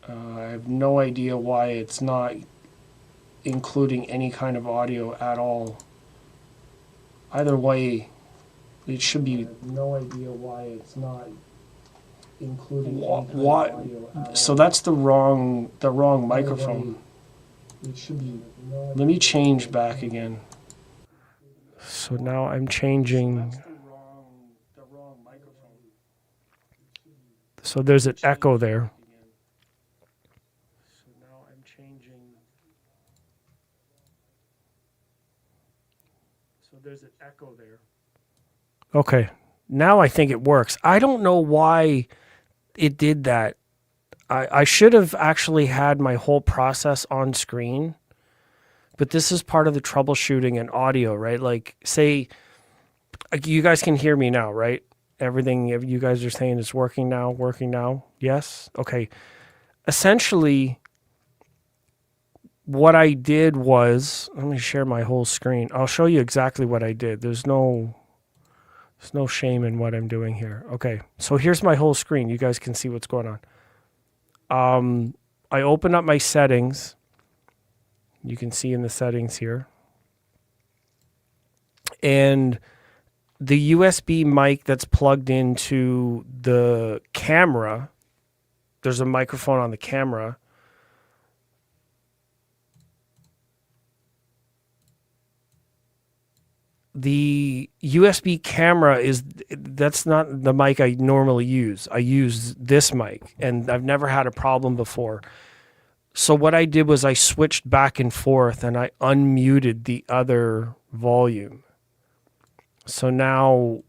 I have no idea why it's not including any kind of audio at all. Either way, it should be. I have no idea why it's not including any kind of audio at all. So that's the wrong microphone. It should be. Let me change back again. So now I'm changing. So there's an echo there. So now I'm changing. So there's an echo there. Okay. Now I think it works. I don't know why it did that. I should have actually had my whole process on screen, but this is part of the troubleshooting in audio, right? Like, say, you guys can hear me now, right? Everything you guys are saying is working now. Yes? Okay. Essentially, what I did was, let me share my whole screen. I'll show you exactly what I did. There's no shame in what I'm doing here. Okay. So here's my whole screen. You guys can see what's going on. I open up my settings. You can see in the settings here. And the USB mic that's plugged into the camera, there's a microphone on the camera. The USB camera that's not the mic I normally use. I use this mic, and I've never had a problem before. So what I did was I switched back and forth, and I unmuted the other volume. So now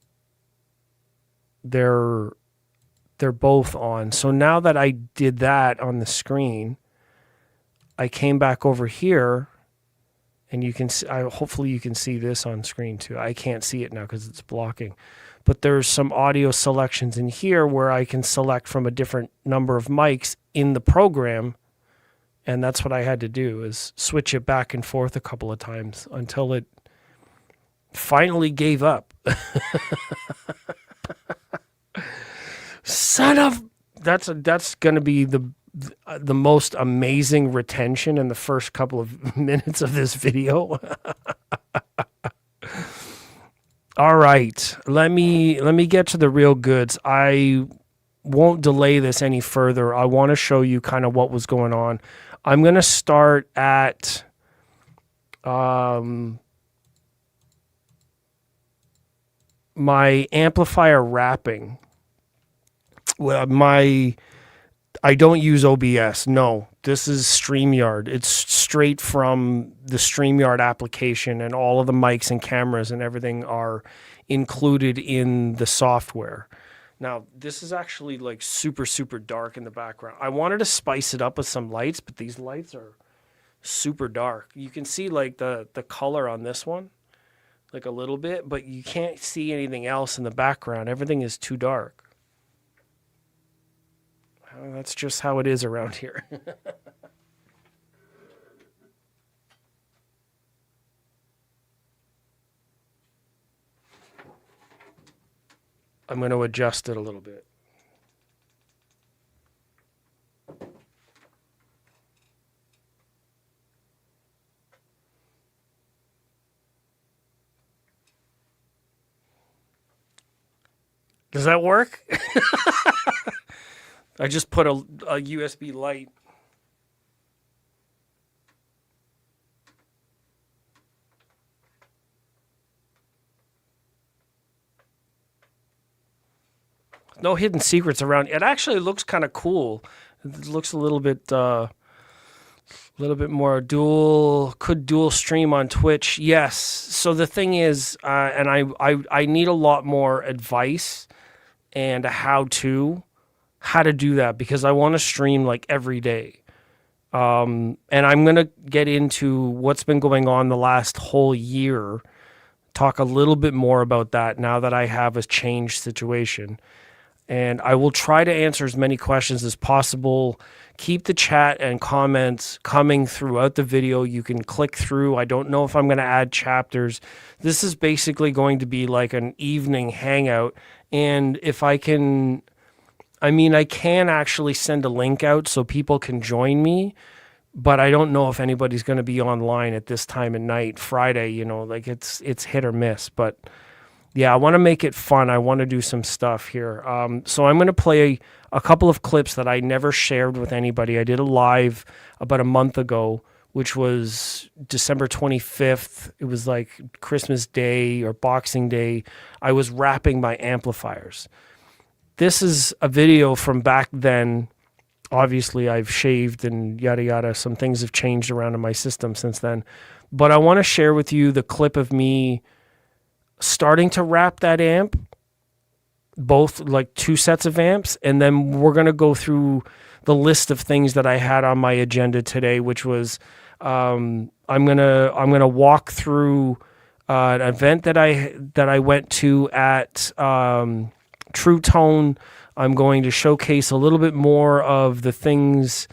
they're both on. So now that I did that on the screen, I came back over here. And you can see, hopefully you can see this on screen too. I can't see it now because it's blocking. But there's some audio selections in here where I can select from a different number of mics in the program. And that's what I had to do, is switch it back and forth a couple of times until it finally gave up. Son of... That's going to be the most amazing retention in the first couple of minutes of this video. All right, let me get to the real goods. I won't delay this any further. I want to show you kind of what was going on. I'm going to start at my amplifier wrapping. Well, I don't use OBS. No, this is StreamYard. It's straight from the StreamYard application, and all of the mics and cameras and everything are included in the software. Now, this is actually like super, super dark in the background. I wanted to spice it up with some lights, but these lights are super dark. You can see like the color on this one, like a little bit, but you can't see anything else in the background. Everything is too dark. That's just how it is around here. I'm going to adjust it a little bit. Does that work? I just put a USB light. No hidden secrets around. It actually looks kind of cool. It looks a little bit more dual stream on Twitch. Yes. So the thing is, and I need a lot more advice and a how to do that, because I want to stream like every day. And I'm going to get into what's been going on the last whole year, talk a little bit more about that now that I have a changed situation. And I will try to answer as many questions as possible. Keep the chat and comments coming throughout the video. You can click through. I don't know if I'm going to add chapters. This is basically going to be like an evening hangout. And if I can I mean, I can actually send a link out so people can join me, but I don't know if anybody's going to be online at this time of night, Friday, like it's hit or miss. But yeah, I want to make it fun. I want to do some stuff here. So I'm going to play a couple of clips that I never shared with anybody. I did a live about a month ago, which was December 25th. It was like Christmas Day or Boxing Day. I was wrapping my amplifiers. This is a video from back then. Obviously, I've shaved and yada yada. Some things have changed around in my system since then. But I want to share with you the clip of me starting to wrap that amp, both like two sets of amps, and then we're going to go through the list of things that I had on my agenda today, which was I'm gonna walk through an event that I went to at True Tone. I'm going to showcase a little bit more of the things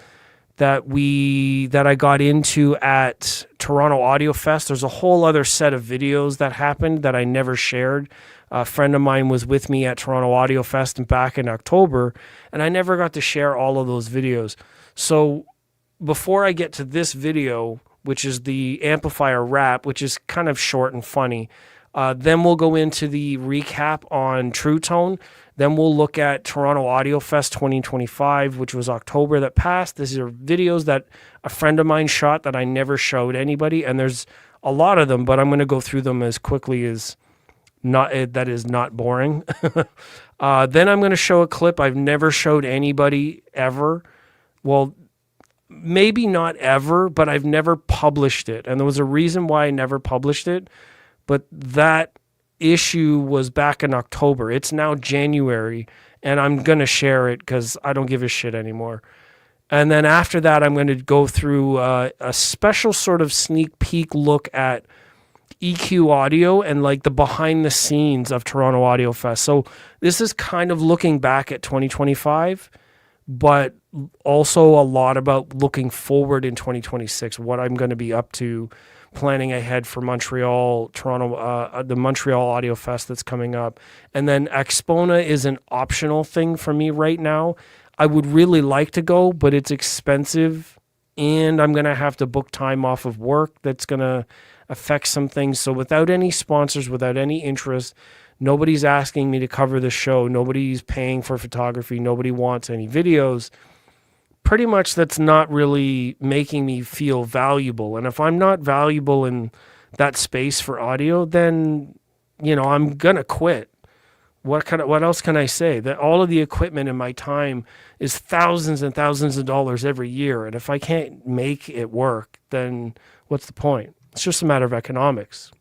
that I got into at Toronto AudioFest. There's a whole other set of videos that happened that I never shared. A friend of mine was with me at Toronto AudioFest back in October, and I never got to share all of those videos. So before I get to this video, which is the amplifier wrap, which is kind of short and funny, then we'll go into the recap on True Tone. Then we'll look at Toronto Audio Fest 2025, which was October that passed. These are videos that a friend of mine shot that I never showed anybody, and there's a lot of them, but I'm going to go through them as quickly as that is not boring. Then I'm going to show a clip I've never showed anybody ever. Well, maybe not ever, but I've never published it, and there was a reason why I never published it, but that issue was back in October. It's now January, and I'm going to share it because I don't give a shit anymore. And then after that, I'm going to go through a special sort of sneak peek look at EQ audio and like the behind the scenes of Toronto Audio Fest. So this is kind of looking back at 2025, but also a lot about looking forward in 2026, what I'm going to be up to, planning ahead for Montreal, Toronto, the Montreal Audio Fest that's coming up. And then Expona is an optional thing for me right now. I would really like to go, but it's expensive, and I'm going to have to book time off of work. That's going to affect some things. So without any sponsors, without any interest, nobody's asking me to cover the show. Nobody's paying for photography. Nobody wants any videos. Pretty much that's not really making me feel valuable. And if I'm not valuable in that space for audio, then, I'm going to quit. What else can I say? That all of the equipment in my time is thousands and thousands of dollars every year. And if I can't make it work, then what's the point? It's just a matter of economics.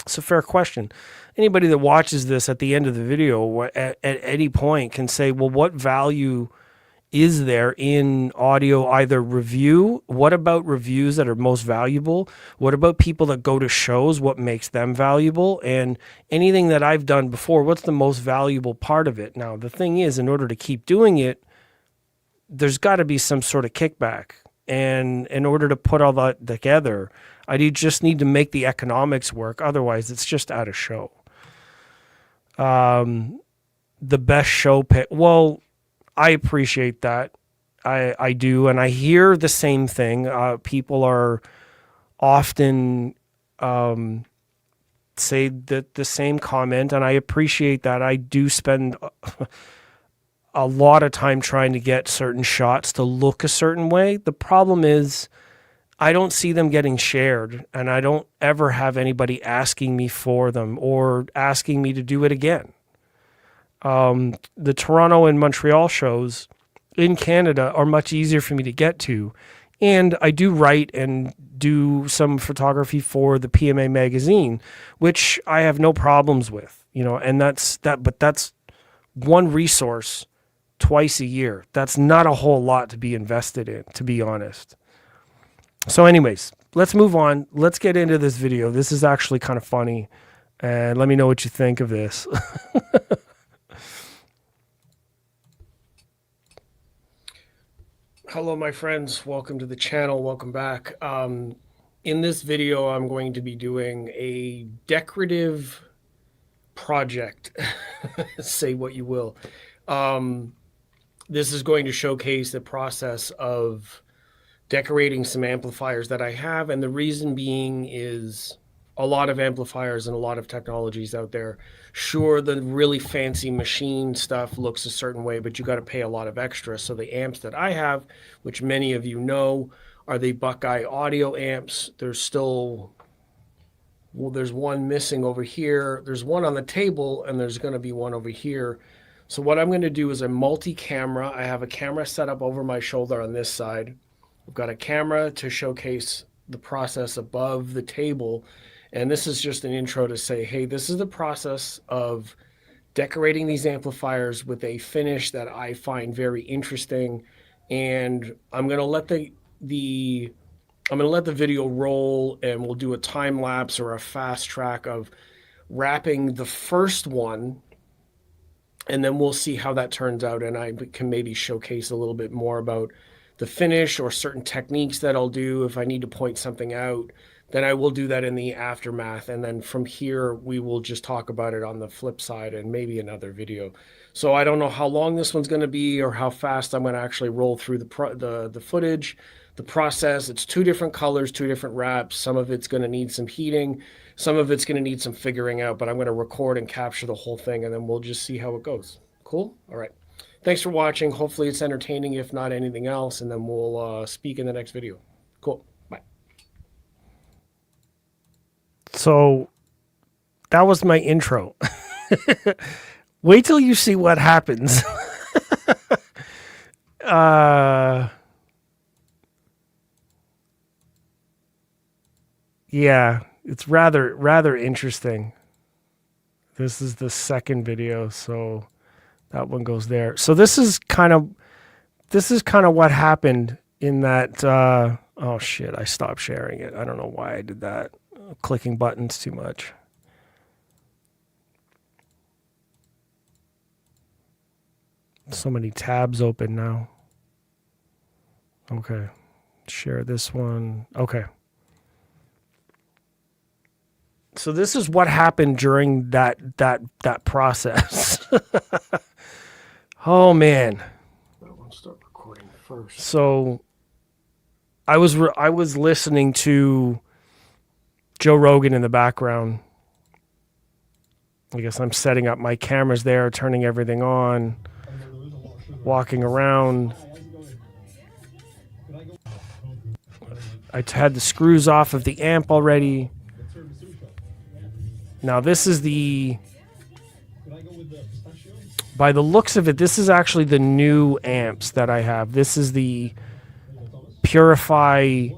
It's a fair question. Anybody that watches this at the end of the video at any point can say, well, what value is there in audio either review? What about reviews that are most valuable? What about people that go to shows? What makes them valuable? And anything that I've done before, what's the most valuable part of it? Now, the thing is, in order to keep doing it, there's got to be some sort of kickback. And in order to put all that together, just need to make the economics work. Otherwise, it's just out of show. The best show pick. Well, I appreciate that. I do. And I hear the same thing. People are often say the same comment, and I appreciate that. I do spend a lot of time trying to get certain shots to look a certain way. The problem is I don't see them getting shared, and I don't ever have anybody asking me for them or asking me to do it again. The Toronto and Montreal shows in Canada are much easier for me to get to. And I do write and do some photography for the PMA magazine, which I have no problems with, and but that's one resource twice a year. That's not a whole lot to be invested in, to be honest. So anyways, let's move on. Let's get into this video. This is actually kind of funny, and let me know what you think of this. Hello, my friends. Welcome to the channel. Welcome back. In this video, I'm going to be doing a decorative project. Say what you will. this is going to showcase the process of decorating some amplifiers that I have. And the reason being is a lot of amplifiers and a lot of technologies out there. Sure, the really fancy machine stuff looks a certain way, but you got to pay a lot of extra. So the amps that I have, which many of you know, are the Buckeye audio amps. There's still, well, there's one missing over here. There's one on the table, and there's going to be one over here. So what I'm going to do is a multi-camera. I have a camera set up over my shoulder on this side. I've got a camera to showcase the process above the table. And this is just an intro to say, hey, this is the process of decorating these amplifiers with a finish that I find very interesting. And I'm going to let the video roll, and we'll do a time lapse or a fast track of wrapping the first one, and then we'll see how that turns out. And I can maybe showcase a little bit more about the finish or certain techniques that I'll do. If I need to point something out, then I will do that in the aftermath. And then from here, we will just talk about it on the flip side and maybe another video. So I don't know how long this one's going to be or how fast I'm going to actually roll through the footage, the process. It's 2 different colors, 2 different wraps. Some of it's going to need some heating. Some of it's going to need some figuring out, but I'm going to record and capture the whole thing, and then we'll just see how it goes. Cool? All right. Thanks for watching. Hopefully it's entertaining, if not anything else, and then we'll speak in the next video. Cool. Bye. So that was my intro. Wait till you see what happens. Yeah, it's rather interesting. This is the second video, so that one goes there. So this is kind of what happened in that. Oh shit! I stopped sharing it. I don't know why I did that. Clicking buttons too much. So many tabs open now. Okay, share this one. Okay. So this is what happened during that process. Oh man. I want to start recording first. So I was listening to Joe Rogan in the background. I guess I'm setting up my cameras there, turning everything on, walking around. I had the screws off of the amp already. Now this is by the looks of it, this is actually the new amps that I have. This is the Purify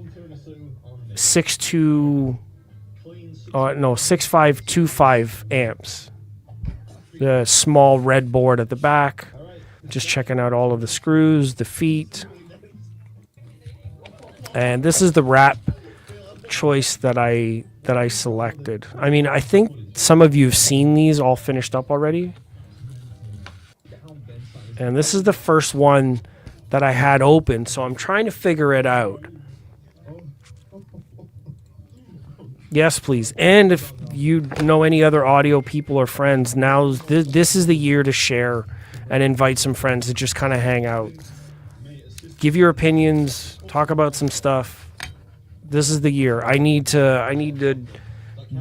6525 amps. The small red board at the back. Just checking out all of the screws, the feet. And this is the wrap choice that I selected. I mean, I think some of you have seen these all finished up already. And this is the first one that I had open, so I'm trying to figure it out. Yes, please. And if you know any other audio people or friends, this is the year to share and invite some friends to just kind of hang out. Give your opinions, talk about some stuff. This is the year. I need to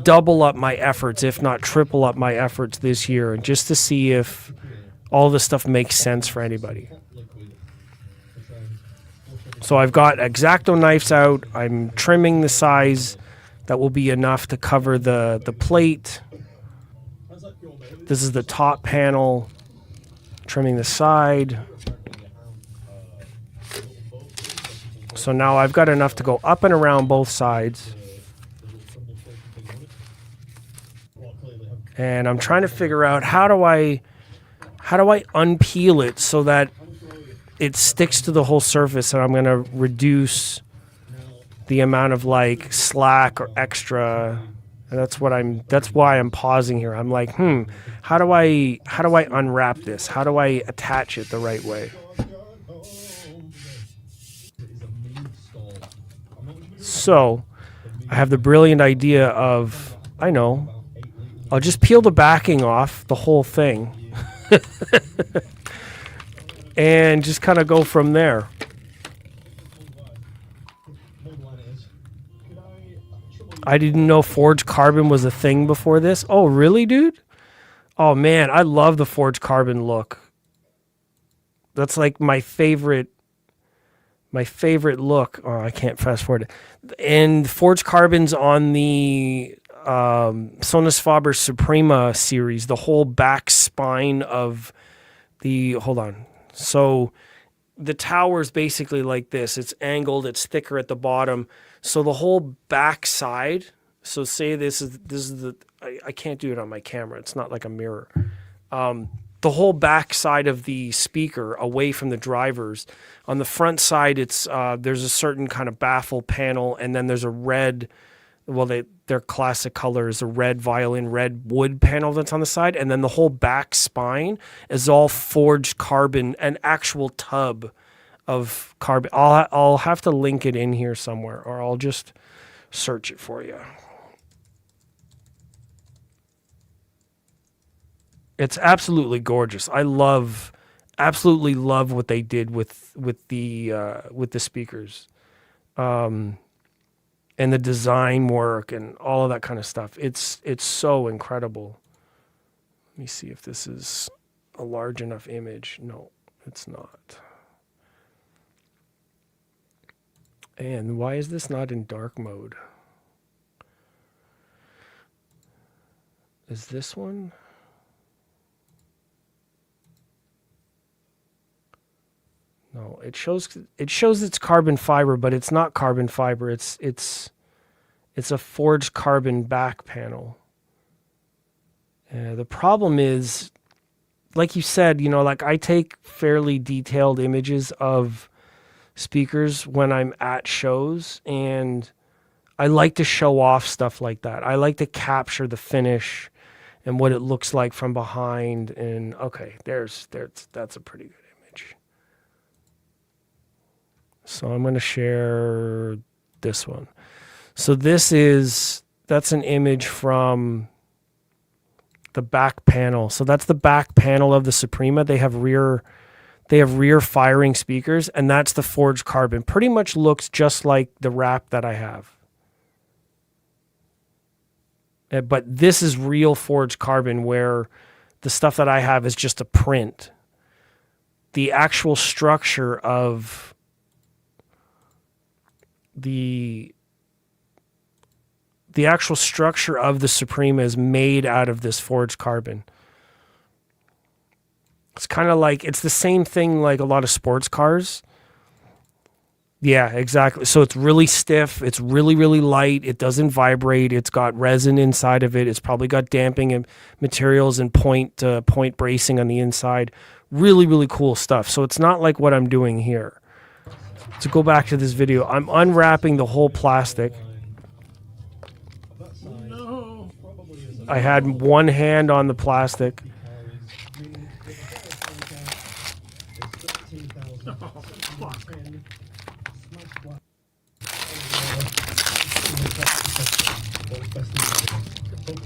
double up my efforts, if not triple up my efforts this year, and just to see if all this stuff makes sense for anybody. So I've got X-Acto knives out. I'm trimming the size that will be enough to cover the plate. This is the top panel. Trimming the side. So now I've got enough to go up and around both sides. And I'm trying to figure out how do I unpeel it so that it sticks to the whole surface, and I'm going to reduce the amount of like slack or extra. And that's why I'm pausing here. I'm like, how do I unwrap this? How do I attach it the right way? So I have the brilliant idea of, I'll just peel the backing off the whole thing. and just kind of go from there. I didn't know forged carbon was a thing before this. Oh, really, dude? Oh, man, I love the forged carbon look. That's like my favorite look. Oh, I can't fast forward it. And forged carbon's on the Sonus Faber Suprema series, the whole back spine of the, hold on. So the tower's basically like this. It's angled, it's thicker at the bottom. So the whole back side, so say this is the, I can't do it on my camera. It's not like a mirror. The whole back side of the speaker away from the drivers. On the front side, it's there's a certain kind of baffle panel, and then there's a red, well, their classic color is a red violin, red wood panel that's on the side, and then the whole back spine is all forged carbon, an actual tub of carbon. I'll have to link it in here somewhere, or I'll just search it for you. It's absolutely gorgeous. I absolutely love what they did with the speakers, and the design work and all of that kind of stuff. It's so incredible. Let me see if this is a large enough image. No, it's not. And why is this not in dark mode? Is this one? No, it shows it's carbon fiber, but it's not carbon fiber. It's a forged carbon back panel. The problem is, like you said, like I take fairly detailed images of speakers when I'm at shows, and I like to show off stuff like that. I like to capture the finish and what it looks like from behind. And okay, that's a pretty good image. So I'm going to share this one. So that's an image from the back panel. So that's the back panel of the Suprema. They have rear firing speakers, and that's the forged carbon. Pretty much looks just like the wrap that I have. But this is real forged carbon, where the stuff that I have is just a print. The actual structure of the Suprema is made out of this forged carbon. It's kind of like, it's the same thing like a lot of sports cars. Yeah, exactly. So it's really stiff. It's really, really light. It doesn't vibrate. It's got resin inside of it. It's probably got damping materials and point bracing on the inside. Really, really cool stuff. So it's not like what I'm doing here. To go back to this video, I'm unwrapping the whole plastic. I had one hand on the plastic.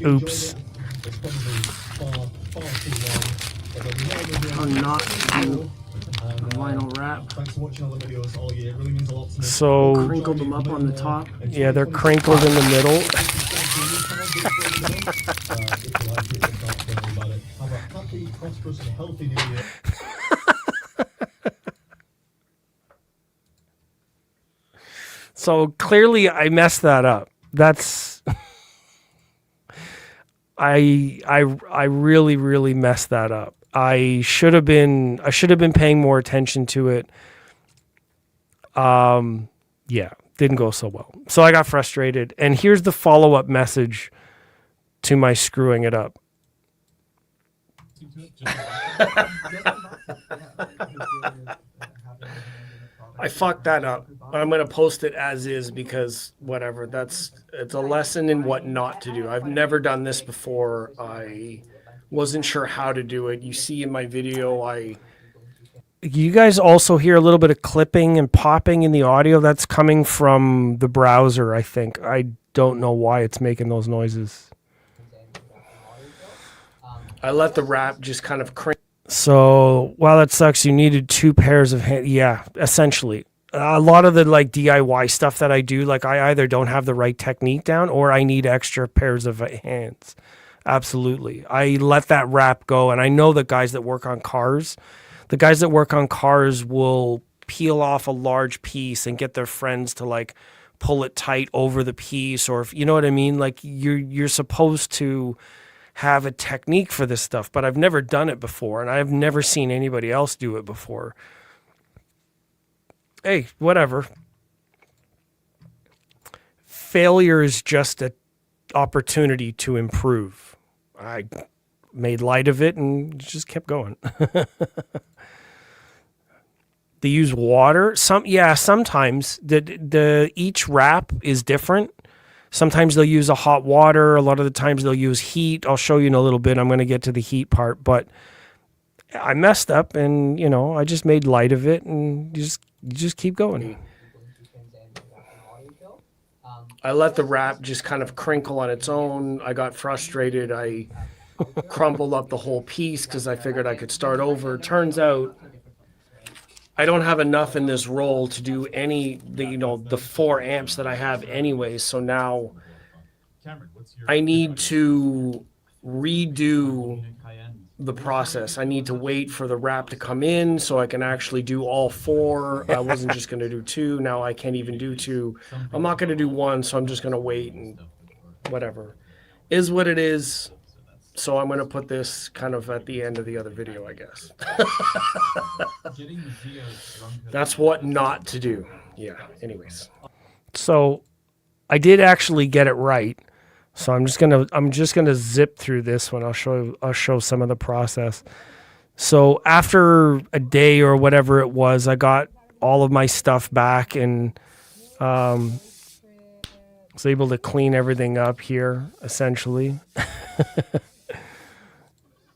Oops. I'm not doing a vinyl wrap. Thanks for watching all the videos all year. It really means a lot to me. So Crinkled them up on the top. Yeah, they're crinkled in the middle. Have a happy, prosperous, and healthy new year. So clearly I messed that up. That's I really, really messed that up. I should have been paying more attention to it. Yeah, didn't go so well. So I got frustrated. And here's the follow-up message to my screwing it up. I fucked that up. I'm going to post it as is because whatever. It's a lesson in what not to do. I've never done this before. I wasn't sure how to do it. You see in my video, you guys also hear a little bit of clipping and popping in the audio. That's coming from the browser, I think. I don't know why it's making those noises. I let the wrap just kind of crank. So while that sucks, you needed 2 pairs of hands. Yeah, essentially. A lot of the like DIY stuff that I do, like I either don't have the right technique down or I need extra pairs of hands. Absolutely. I let that wrap go. And I know that guys that work on cars, the guys that work on cars will peel off a large piece and get their friends to like pull it tight over the piece, or if you know what I mean, like you're supposed to have a technique for this stuff, but I've never done it before and I've never seen anybody else do it before. Hey, whatever. Failure is just an opportunity to improve. I made light of it and just kept going. They use water. Sometimes the each wrap is different. Sometimes they'll use a hot water. A lot of the times they'll use heat. I'll show you in a little bit. I'm going to get to the heat part, but I messed up and, I just made light of it and you just keep going. I let the wrap just kind of crinkle on its own. I got frustrated. I crumpled up the whole piece because I figured I could start over. Turns out I don't have enough in this roll to do the 4 amps that I have anyways. So now I need to redo the process. I need to wait for the wrap to come in so I can actually do all 4. I wasn't just going to do 2. Now I can't even do 2. I'm not going to do 1, so I'm just going to wait and whatever. Is what it is. So I'm going to put this kind of at the end of the other video, I guess. That's what not to do. Yeah, anyways. So I did actually get it right. So I'm just gonna zip through this one. I'll show some of the process. So after a day or whatever it was, I got all of my stuff back and was able to clean everything up here essentially.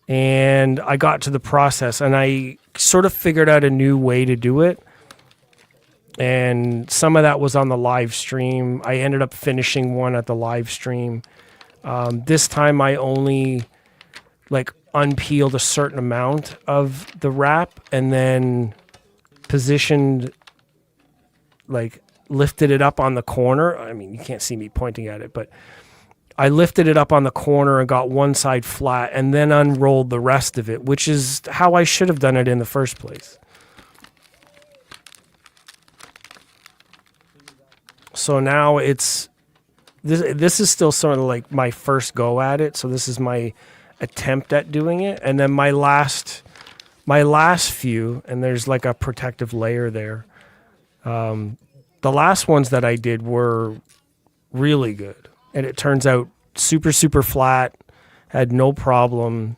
And I got to the process and I sort of figured out a new way to do it. And some of that was on the live stream. I ended up finishing one at the live stream. This time I only unpeeled a certain amount of the wrap and then positioned, lifted it up on the corner. I mean, you can't see me pointing at it, but I lifted it up on the corner and got one side flat and then unrolled the rest of it, which is how I should have done it in the first place. So now this is still sort of like my first go at it. So this is my attempt at doing it. And then my last few, and there's like a protective layer there. The last ones that I did were really good. And it turns out super, super flat, had no problem.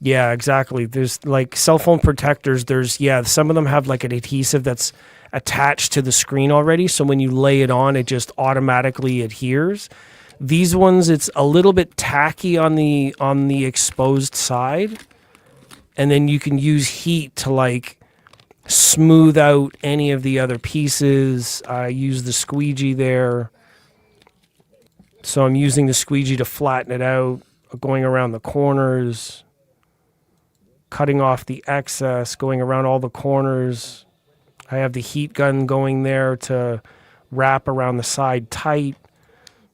Yeah, exactly. There's cell phone protectors. Some of them have an adhesive that's attached to the screen already. So when you lay it on, it just automatically adheres. These ones, it's a little bit tacky on the exposed side. And then you can use heat to smooth out any of the other pieces. I use the squeegee there. So I'm using the squeegee to flatten it out, going around the corners, cutting off the excess, going around all the corners. I have the heat gun going there to wrap around the side tight.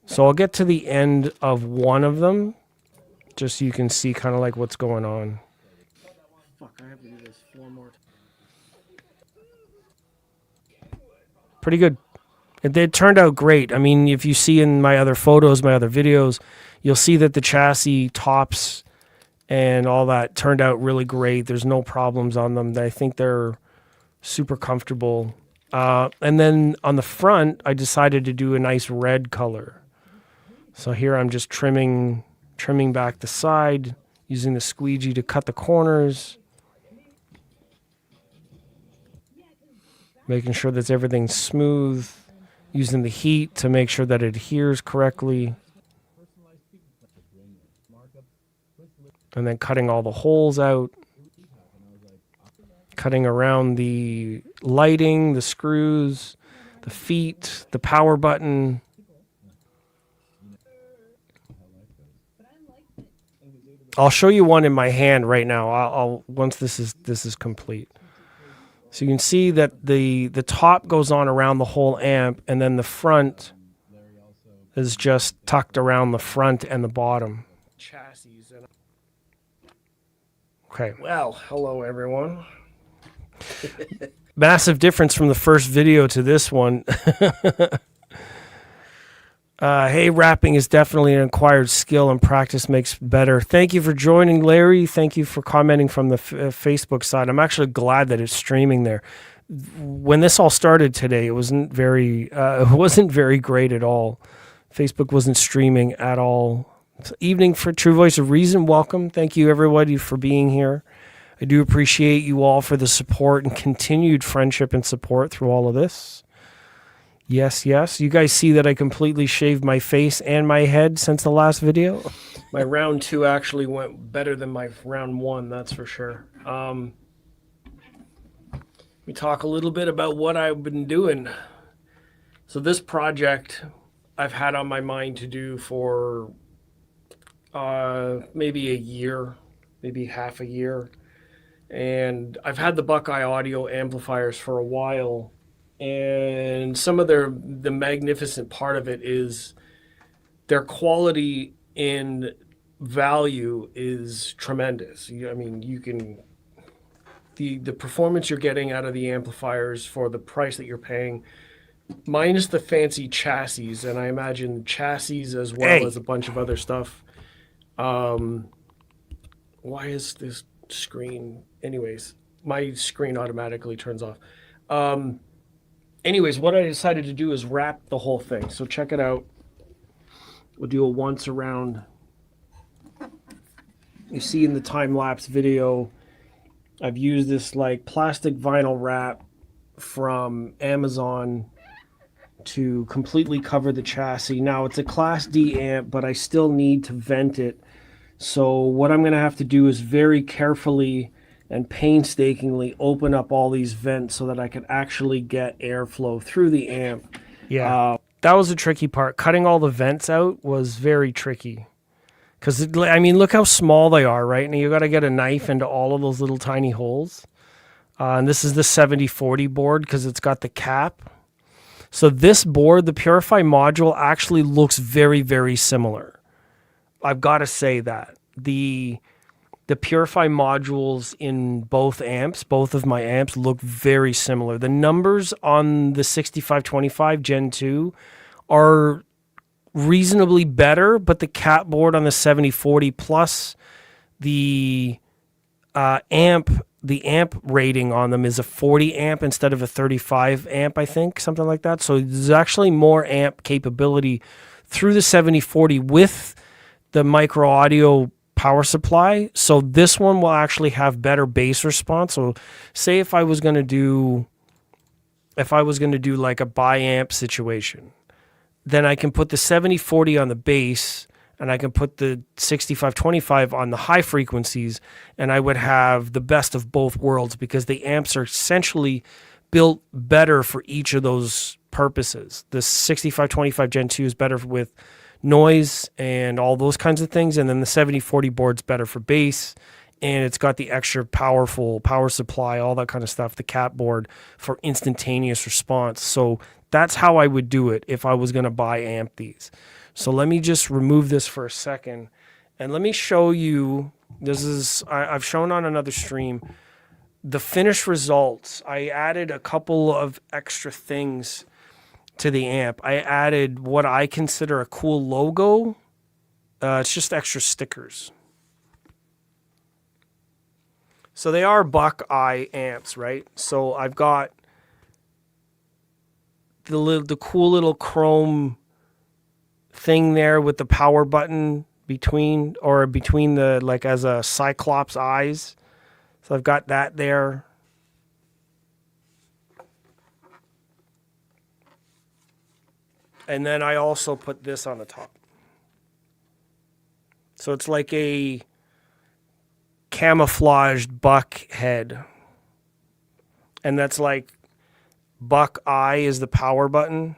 So I'll get to the end of one of them, just so you can see kind of what's going on. Fuck, I have to do this 4 more times. Pretty good. It turned out great. I mean, if you see in my other photos, my other videos, you'll see that the chassis tops and all that turned out really great. There's no problems on them. I think they're super comfortable. And then on the front, I decided to do a nice red color. So here I'm just trimming back the side, using the squeegee to cut the corners, making sure that everything's smooth, using the heat to make sure that it adheres correctly, and then cutting all the holes out, cutting around the lighting, the screws, the feet, the power button. I'll show you one in my hand right now. I'll once this is complete. So you can see that the top goes on around the whole amp, and then the front is just tucked around the front and the bottom. Chassis. Okay. Well, hello everyone. Massive difference from the first video to this one. Hey, rapping is definitely an acquired skill and practice makes better. Thank you for joining, Larry. Thank you for commenting from the Facebook side. I'm actually glad that it's streaming there. When this all started today, it wasn't very great at all. Facebook wasn't streaming at all. It's evening for True Voice of Reason. Welcome. Thank you, everybody, for being here. I do appreciate you all for the support and continued friendship and support through all of this. Yes, yes. You guys see that I completely shaved my face and my head since the last video? My round 2 actually went better than my round 1, that's for sure. We talk a little bit about what I've been doing. So this project I've had on my mind to do for maybe a year, maybe half a year. And I've had the Buckeye audio amplifiers for a while. And some of the magnificent part of it is their quality and value is tremendous. I mean, you can the performance you're getting out of the amplifiers for the price that you're paying, minus the fancy chassis, and I imagine chassis as well as a bunch of other stuff. Why is this screen? Anyways, my screen automatically turns off. Anyways, what I decided to do is wrap the whole thing. So check it out. We'll do a once around. You see in the time-lapse video, I've used this like plastic vinyl wrap from Amazon to completely cover the chassis. Now it's a Class D amp, but I still need to vent it. So what I'm going to have to do is very carefully and painstakingly open up all these vents so that I can actually get airflow through the amp. Yeah, that was the tricky part. Cutting all the vents out was very tricky. Because, I mean, look how small they are, right? And you got to get a knife into all of those little tiny holes. And this is the 7040 board because it's got the cap. So this board, the Purify module, actually looks very, very similar. I've got to say that. The Purify modules in both amps, both of my amps, look very similar. The numbers on the 6525 Gen 2 are reasonably better, but the cap board on the 7040 plus the amp rating on them is a 40 amp instead of a 35 amp, I think, something like that. So there's actually more amp capability through the 7040 with the micro audio power supply. So this one will actually have better bass response. So say if I was going to do like a bi-amp situation, then I can put the 7040 on the bass and I can put the 6525 on the high frequencies, and I would have the best of both worlds because the amps are essentially built better for each of those purposes. The 6525 Gen 2 is better with noise and all those kinds of things, and then the 7040 board's better for bass, and it's got the extra powerful power supply, all that kind of stuff, the cap board for instantaneous response. So that's how I would do it if I was going to buy amp these. So let me just remove this for a second, and let me show you, I've shown on another stream, the finished results. I added a couple of extra things to the amp. I added what I consider a cool logo. It's just extra stickers. So they are Buckeye amps, right? So I've got the cool little chrome thing there with the power button between the, like, as a cyclops eyes. So I've got that there. And then I also put this on the top. So it's like a camouflaged buck head. And that's like buck eye is the power button.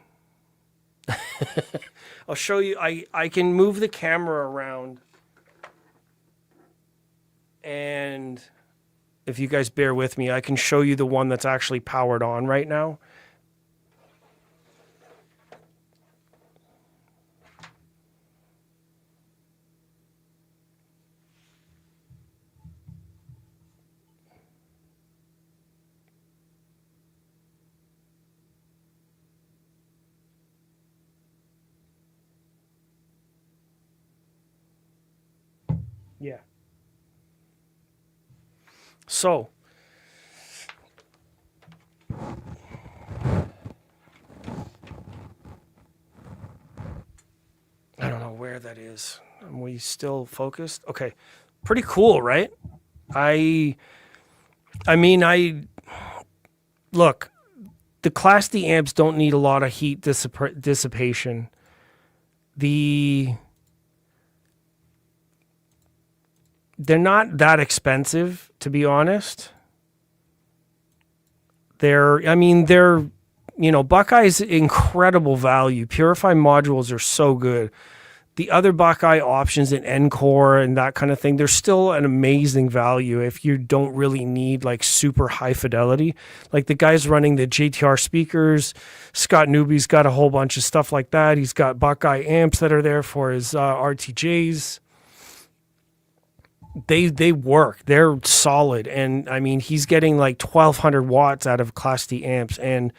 I'll show you. I can move the camera around And if you guys bear with me, I can show you the one that's actually powered on right now. Yeah. So, I don't know where that is. Are we still focused? Okay. Pretty cool, right? I mean, look, the Class D amps don't need a lot of heat dissipation. They're not that expensive, to be honest. They're Buckeye's incredible value. Purify modules are so good. The other Buckeye options in Encore and that kind of thing, they're still an amazing value if you don't really need like super high fidelity. Like the guy's running the JTR speakers. Scott Newby's got a whole bunch of stuff like that. He's got Buckeye amps that are there for his RTJs. They work. They're solid. And I mean, he's getting like 1,200 watts out of Class D amps. And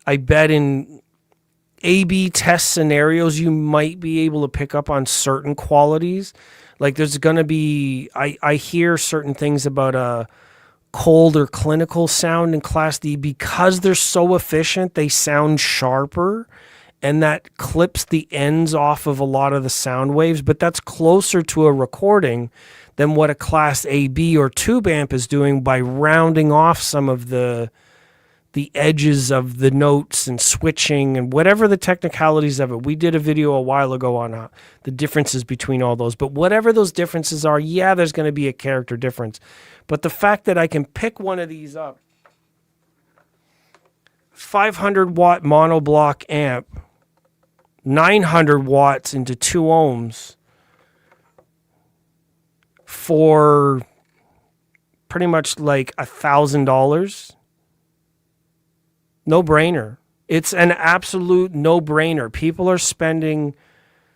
I bet in A/B test scenarios, you might be able to pick up on certain qualities. Like there's going to be, I hear certain things about a cold or clinical sound in Class D because they're so efficient, they sound sharper. And that clips the ends off of a lot of the sound waves, but that's closer to a recording than what a Class AB or tube amp is doing by rounding off some of the edges of the notes and switching and whatever the technicalities of it. We did a video a while ago on the differences between all those, but whatever those differences are, yeah, there's going to be a character difference. But the fact that I can pick one of these up, 500 watt monoblock amp, 900 watts into 2 ohms for pretty much like $1,000. No brainer. It's an absolute no brainer. People are spending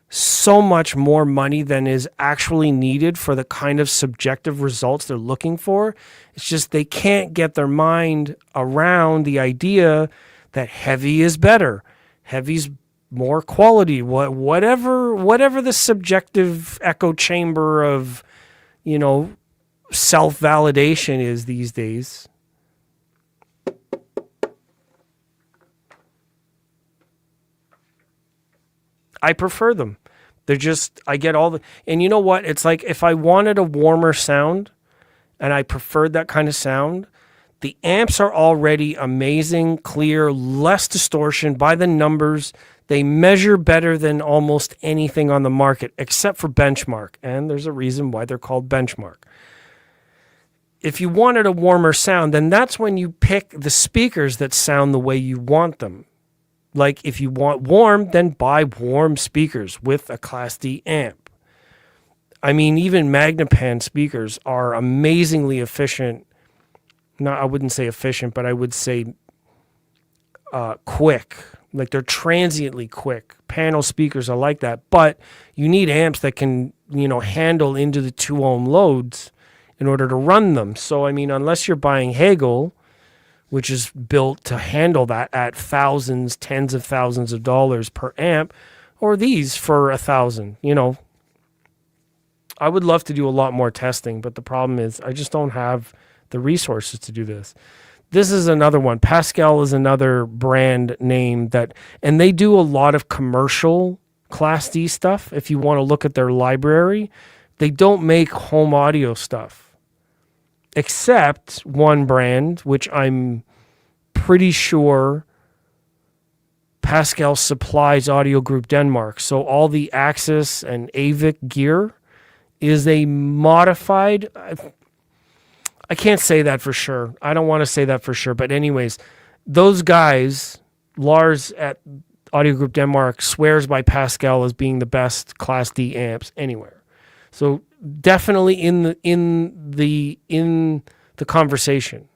so much more money than is actually needed for the kind of subjective results they're looking for. It's just they can't get their mind around the idea that heavy is better. Heavy's more quality. Whatever the subjective echo chamber of, self-validation is these days. I prefer them. I get all and you know what? It's like if I wanted a warmer sound and I preferred that kind of sound, the amps are already amazing, clear, less distortion by the numbers. They measure better than almost anything on the market, except for Benchmark. And there's a reason why they're called Benchmark. If you wanted a warmer sound, then that's when you pick the speakers that sound the way you want them. Like if you want warm, then buy warm speakers with a Class D amp. I mean, even Magnapan speakers are amazingly efficient. No, I wouldn't say efficient, but I would say quick. Like they're transiently quick. Panel speakers are like that, but you need amps that can, handle into the 2 ohm loads in order to run them. So, I mean, unless you're buying Hagel, which is built to handle that at thousands, tens of thousands of dollars per amp, or these for $1,000, I would love to do a lot more testing, but the problem is I just don't have the resources to do this. This is another one. Pascal is another brand name and they do a lot of commercial Class D stuff. If you want to look at their library, they don't make home audio stuff. Except one brand, which I'm pretty sure Pascal supplies Audio Group Denmark. So all the Axis and Avic gear is a modified... I can't say that for sure. I don't want to say that for sure. But anyways, those guys, Lars at Audio Group Denmark swears by Pascal as being the best Class D amps anywhere. So definitely in the conversation.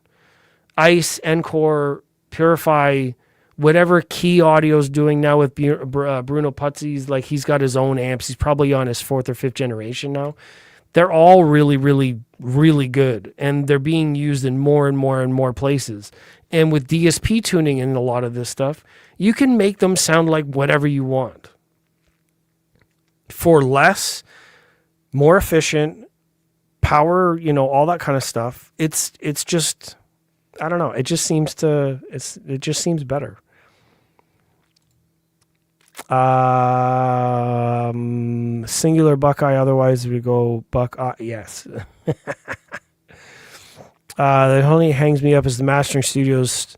Ice, Encore, Purify, whatever Key Audio's doing now with Bruno Puzzi's, like he's got his own amps. He's probably on his 4th or 5th generation now. They're all really, really, really good, and they're being used in more and more and more places. And with DSP tuning in a lot of this stuff, you can make them sound like whatever you want for less, more efficient, power, all that kind of stuff. It's just, I don't know. It just seems better. Singular Buckeye, otherwise we go Buck. Yes. That only hangs me up is the mastering studios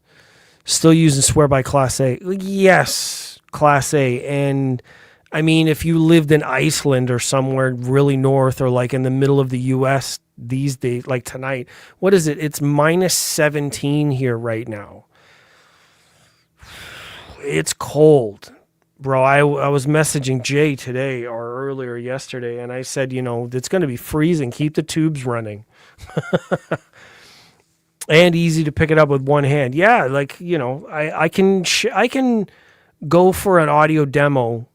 still using Swear by Class A. Yes, Class A. And I mean, if you lived in Iceland or somewhere really north or like in the middle of the U.S. these days, like tonight, what is it? It's minus 17 here right now. It's cold. Bro, I was messaging Jay today or earlier yesterday, and I said, it's going to be freezing. Keep the tubes running. And easy to pick it up with one hand. Yeah, like, I can go for an audio demo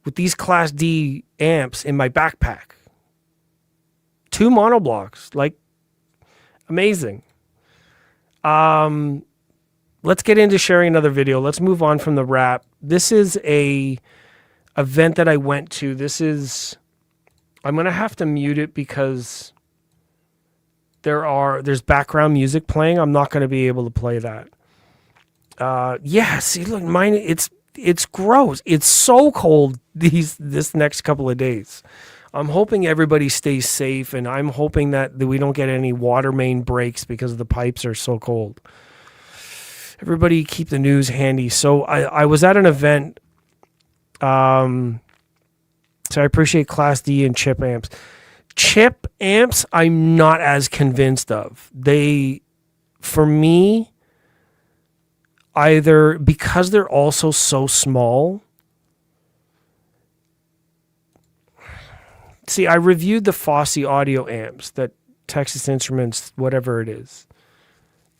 with these Class D amps in my backpack. 2 monoblocks, like, amazing. Let's get into sharing another video. Let's move on from the wrap. This is a event that I went to. I'm going to have to mute it because there's background music playing. I'm not going to be able to play that. See, look, mine, it's gross. It's so cold this next couple of days. I'm hoping everybody stays safe, and I'm hoping that we don't get any water main breaks because the pipes are so cold. Everybody keep the news handy. So I was at an event. So I appreciate Class D and chip amps. Chip amps, I'm not as convinced of. For me, either because they're also so small. See, I reviewed the Fosse audio amps, that Texas Instruments, whatever it is.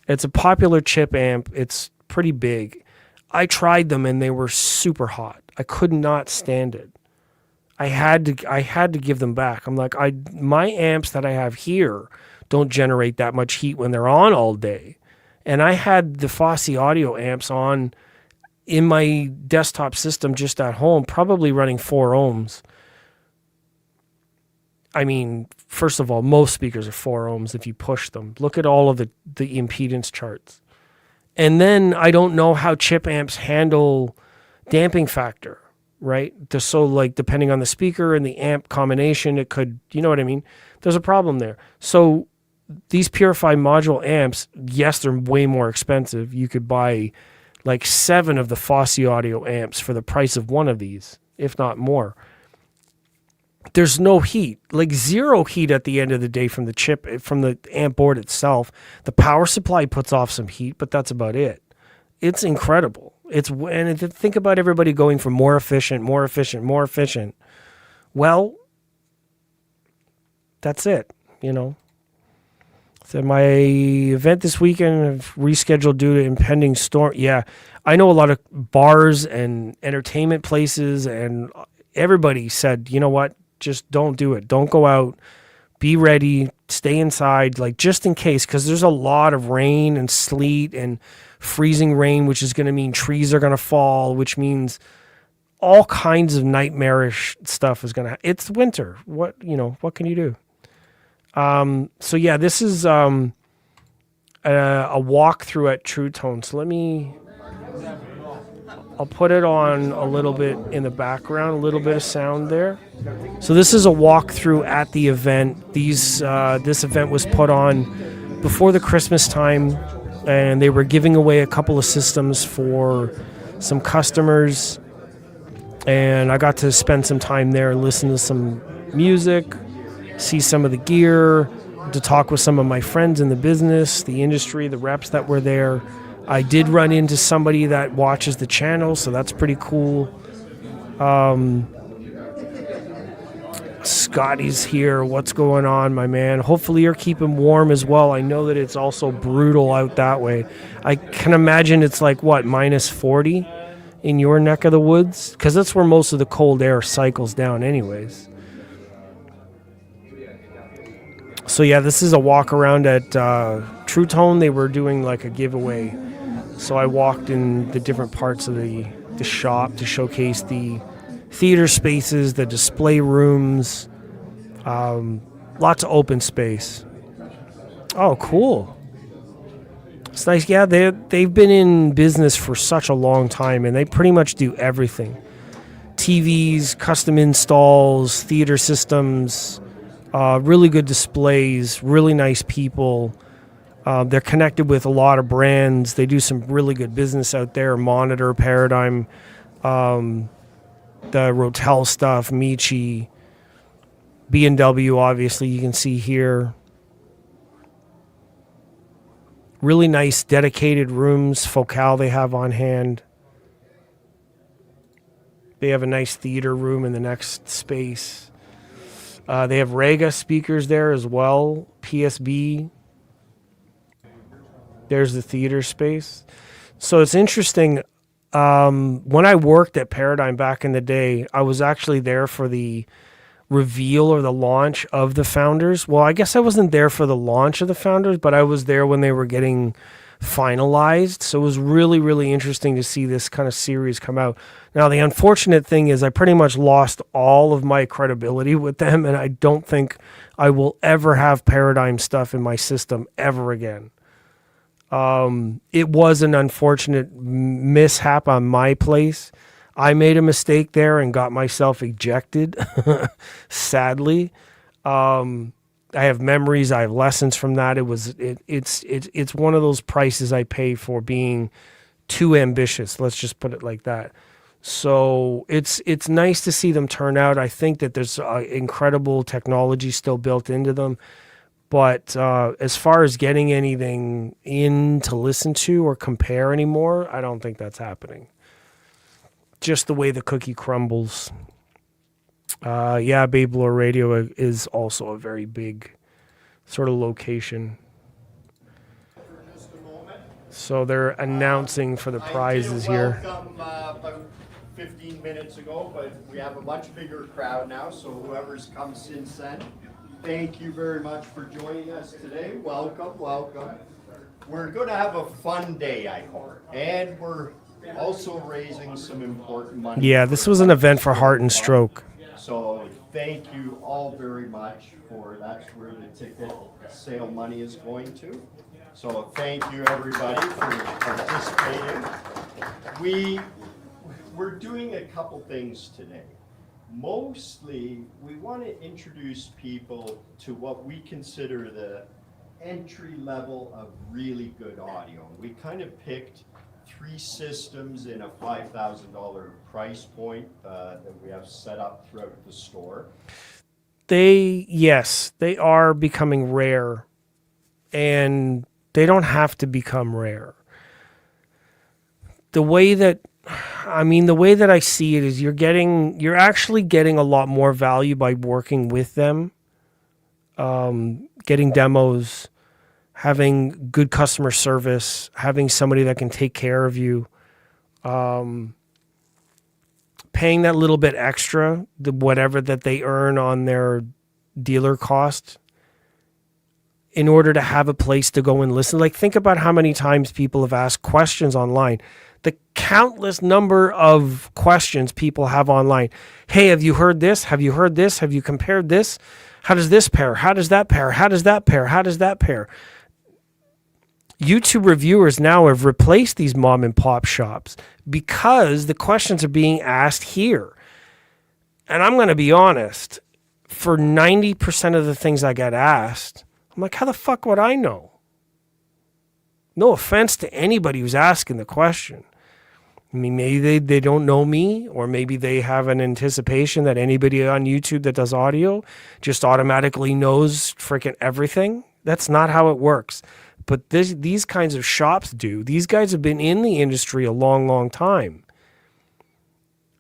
It's a popular chip amp. It's pretty big. I tried them and they were super hot. I could not stand it. I had to give them back. I'm like, my amps that I have here don't generate that much heat when they're on all day. And I had the Fosse audio amps on in my desktop system just at home, probably running 4 ohms. I mean, first of all, most speakers are 4 ohms if you push them. Look at all of the impedance charts. And then I don't know how chip amps handle damping factor, right? So like depending on the speaker and the amp combination, it could, you know what I mean? There's a problem there. So these Purify module amps, yes, they're way more expensive. You could buy like 7 of the Fosse audio amps for the price of one of these, if not more. There's no heat, like 0 heat at the end of the day from the chip, from the amp board itself. The power supply puts off some heat, but that's about it. It's incredible. And think about everybody going for more efficient. Well, that's it, So my event this weekend, I've rescheduled due to impending storm. Yeah, I know a lot of bars and entertainment places, and everybody said, you know what? Just don't do it. Don't go out. Be ready. Stay inside, like just in case, because there's a lot of rain and sleet and freezing rain, which is going to mean trees are going to fall, which means all kinds of nightmarish stuff is going to. It's winter. What can you do? So yeah, this is a walkthrough at True Tone. So I'll put it on a little bit in the background, a little bit of sound there. So this is a walkthrough at the event. This event was put on before the Christmas time, and they were giving away a couple of systems for some customers. And I got to spend some time there, listen to some music, see some of the gear, to talk with some of my friends in the business, the industry, the reps that were there. I did run into somebody that watches the channel, so that's pretty cool. Scotty's here. What's going on, my man? Hopefully you're keeping warm as well. I know that it's also brutal out that way. I can imagine it's like, what, minus 40 in your neck of the woods? Because that's where most of the cold air cycles down anyways. So yeah, this is a walk around at True Tone. They were doing like a giveaway. So I walked in the different parts of the shop to showcase the theater spaces, the display rooms, lots of open space. Oh, cool. It's nice. Yeah, they've been in business for such a long time, and they pretty much do everything. TVs, custom installs, theater systems, really good displays, really nice people. They're connected with a lot of brands. They do some really good business out there. Monitor, Paradigm, the Rotel stuff, Michi, B&W, obviously, you can see here. Really nice dedicated rooms, Focal they have on hand. They have a nice theater room in the next space. They have Rega speakers there as well, PSB. There's the theater space. So it's interesting. When I worked at Paradigm back in the day, I was actually there for the reveal or the launch of the Founders. Well, I guess I wasn't there for the launch of the Founders, but I was there when they were getting finalized. So it was really, really interesting to see this kind of series come out. Now, the unfortunate thing is I pretty much lost all of my credibility with them, and I don't think I will ever have Paradigm stuff in my system ever again. It was an unfortunate mishap on my place. I made a mistake there and got myself ejected, sadly. I have memories, I have lessons from that. It's one of those prices I pay for being too ambitious. Let's just put it like that. So it's nice to see them turn out. I think that there's incredible technology still built into them. But as far as getting anything in to listen to or compare anymore, I don't think that's happening. Just the way the cookie crumbles. Yeah, Babelor Radio is also a very big sort of location. So they're announcing for the prizes here. Welcome about 15 minutes ago, but we have a much bigger crowd now, so whoever's come since then, thank you very much for joining us today. Welcome, welcome. We're going to have a fun day, I hope, and we're also raising some important money. Yeah, this was an event for Heart and Stroke. So thank you all very much for that's where the ticket sale money is going to. So thank you everybody for participating. We're doing a couple things today. Mostly we want to introduce people to what we consider the entry level of really good audio. We kind of picked 3 systems in a $5,000 price point that we have set up throughout the store. They are becoming rare, and they don't have to become rare. The way that I see it is you're actually getting a lot more value by working with them, getting demos, having good customer service, having somebody that can take care of you, paying that little bit extra, whatever that they earn on their dealer cost, in order to have a place to go and listen. Like, think about how many times people have asked questions online. The countless number of questions people have online. Hey, have you heard this? Have you heard this? Have you compared this? How does this pair? How does that pair? How does that pair? How does that pair? YouTube reviewers now have replaced these mom and pop shops because the questions are being asked here. And I'm going to be honest, for 90% of the things I get asked, I'm like, how the fuck would I know? No offense to anybody who's asking the question. I mean, maybe they don't know me, or maybe they have an anticipation that anybody on YouTube that does audio just automatically knows freaking everything. That's not how it works. But these kinds of shops do. These guys have been in the industry a long, long time.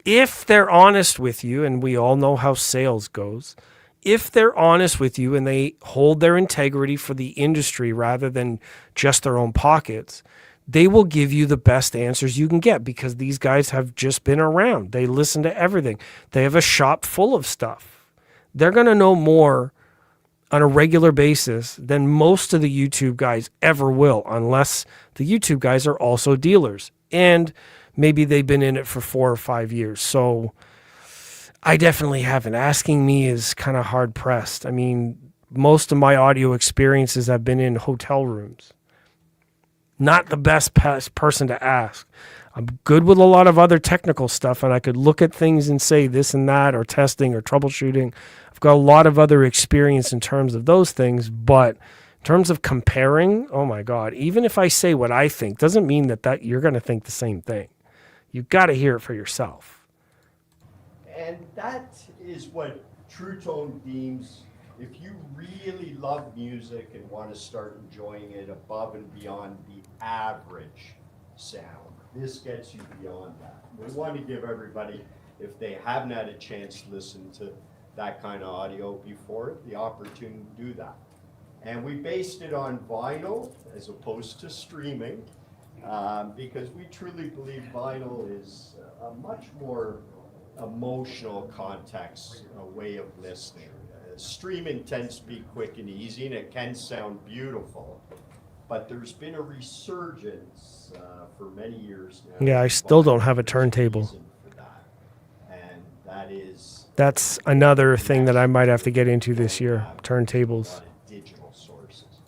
if they're honest with you, and we all know how sales goes, if they're honest with you and they hold their integrity for the industry rather than just their own pockets, they will give you the best answers you can get, because these guys have just been around. They listen to everything. They have a shop full of stuff. They're going to know more on a regular basis than most of the YouTube guys ever will, unless the YouTube guys are also dealers. And maybe they've been in it for 4 or 5 years. So I definitely haven't. Asking me is kind of hard pressed. I mean, most of my audio experiences have been in hotel rooms. Not the best person to ask. I'm good with a lot of other technical stuff, and I could look at things and say this and that, or testing or troubleshooting. I've got a lot of other experience in terms of those things, but in terms of comparing, oh my God, even if I say what I think, doesn't mean that you're going to think the same thing. You've got to hear it for yourself. And that is what True Tone deems, if you really love music and want to start enjoying it above and beyond the average sound, this gets you beyond that. We want to give everybody, if they haven't had a chance to listen to that kind of audio before, the opportunity to do that. And we based it on vinyl as opposed to streaming, because we truly believe vinyl is a much more emotional context, a way of listening. Streaming tends to be quick and easy, and it can sound beautiful, but there's been a resurgence for many years now. Yeah, I still don't have a turntable. For that. And that's another thing that I might have to get into this year, turntables. Digital sources.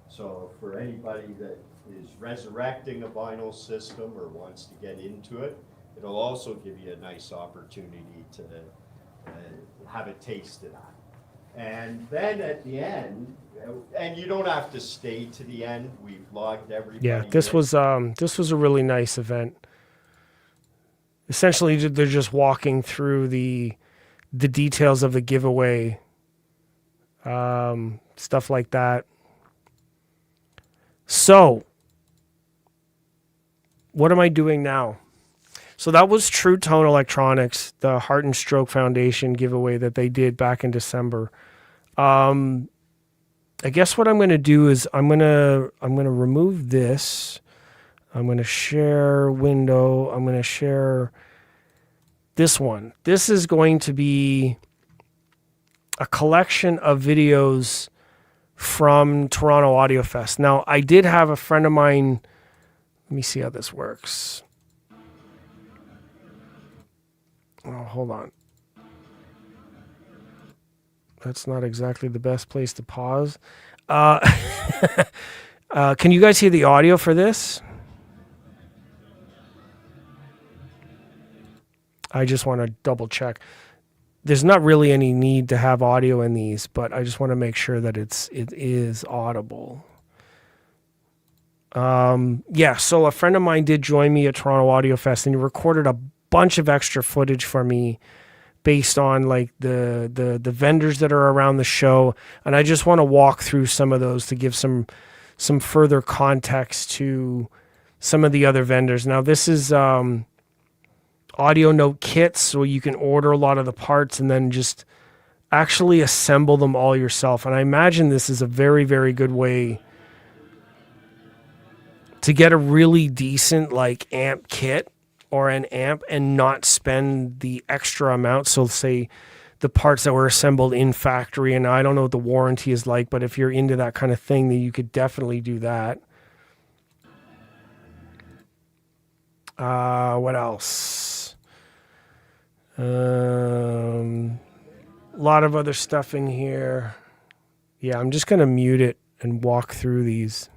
So for anybody that is resurrecting a vinyl system or wants to get into it, it'll also give you a nice opportunity to have a taste of that. And then at the end, and you don't have to stay to the end. We've logged everybody. Yeah, this was a really nice event. Essentially, they're just walking through the details of the giveaway, stuff like that. So, what am I doing now? So that was True Tone Electronics, the Heart and Stroke Foundation giveaway that they did back in December. I guess what I'm going to do is I'm going to remove this. I'm going to share window. I'm going to share this one. This is going to be a collection of videos from Toronto AudioFest. Now, I did have a friend of mine. Let me see how this works. Oh, hold on. That's not exactly the best place to pause. Can you guys hear the audio for this? I just want to double check. There's not really any need to have audio in these, but I just want to make sure that it is audible. Yeah, so a friend of mine did join me at Toronto AudioFest, and he recorded a bunch of extra footage for me based on like the vendors that are around the show, and I just want to walk through some of those to give some further context to some of the other vendors. Now this is audio note kits, so you can order a lot of the parts and then just actually assemble them all yourself. And I imagine this is a very, very good way to get a really decent like amp kit or an amp and not spend the extra amount. So say the parts that were assembled in factory, and I don't know what the warranty is like, but if you're into that kind of thing, then you could definitely do that. What else? A lot of other stuff in here. Yeah, I'm just going to mute it and walk through these.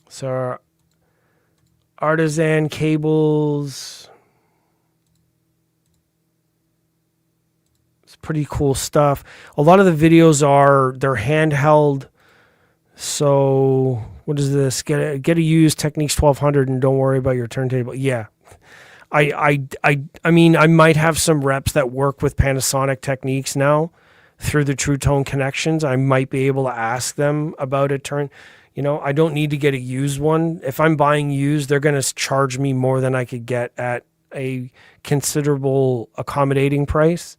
So artisan cables. It's pretty cool stuff. A lot of the videos they're handheld. So what is this? Get a used Technics 1200 and don't worry about your turntable. Yeah. I mean, I might have some reps that work with Panasonic Techniques now through the True Tone connections. I might be able to ask them about a You know, I don't need to get a used one. If I'm buying used, they're going to charge me more than I could get at a considerable accommodating price.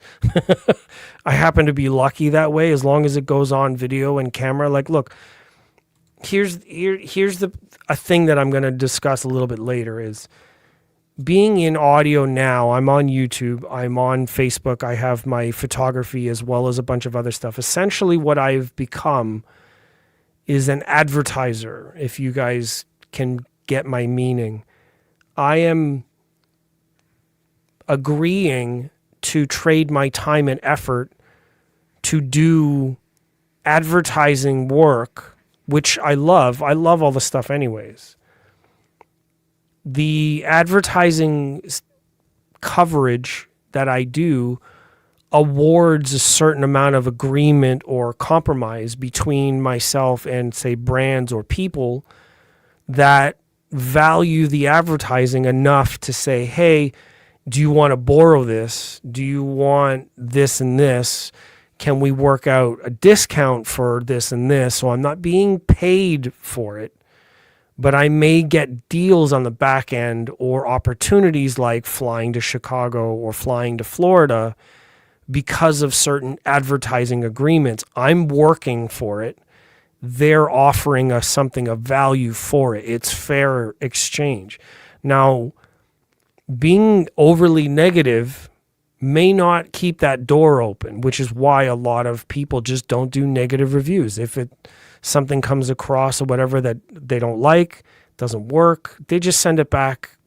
I happen to be lucky that way, as long as it goes on video and camera. Like, look, here's a thing that I'm going to discuss a little bit later is being in audio now. I'm on YouTube, I'm on Facebook, I have my photography as well as a bunch of other stuff. Essentially what I've become is an advertiser, if you guys can get my meaning. I am agreeing to trade my time and effort to do advertising work, which I love. I love all the stuff anyways. The advertising coverage that I do awards a certain amount of agreement or compromise between myself and, say, brands or people that value the advertising enough to say, hey, do you want to borrow this? Do you want this and this? Can we work out a discount for this and this? So I'm not being paid for it, but I may get deals on the back end or opportunities like flying to Chicago or flying to Florida because of certain advertising agreements. I'm working for it. They're offering us something of value for it. It's fair exchange. Now, being overly negative may not keep that door open, which is why a lot of people just don't do negative reviews. If something comes across or whatever that they don't like, doesn't work, they just send it back.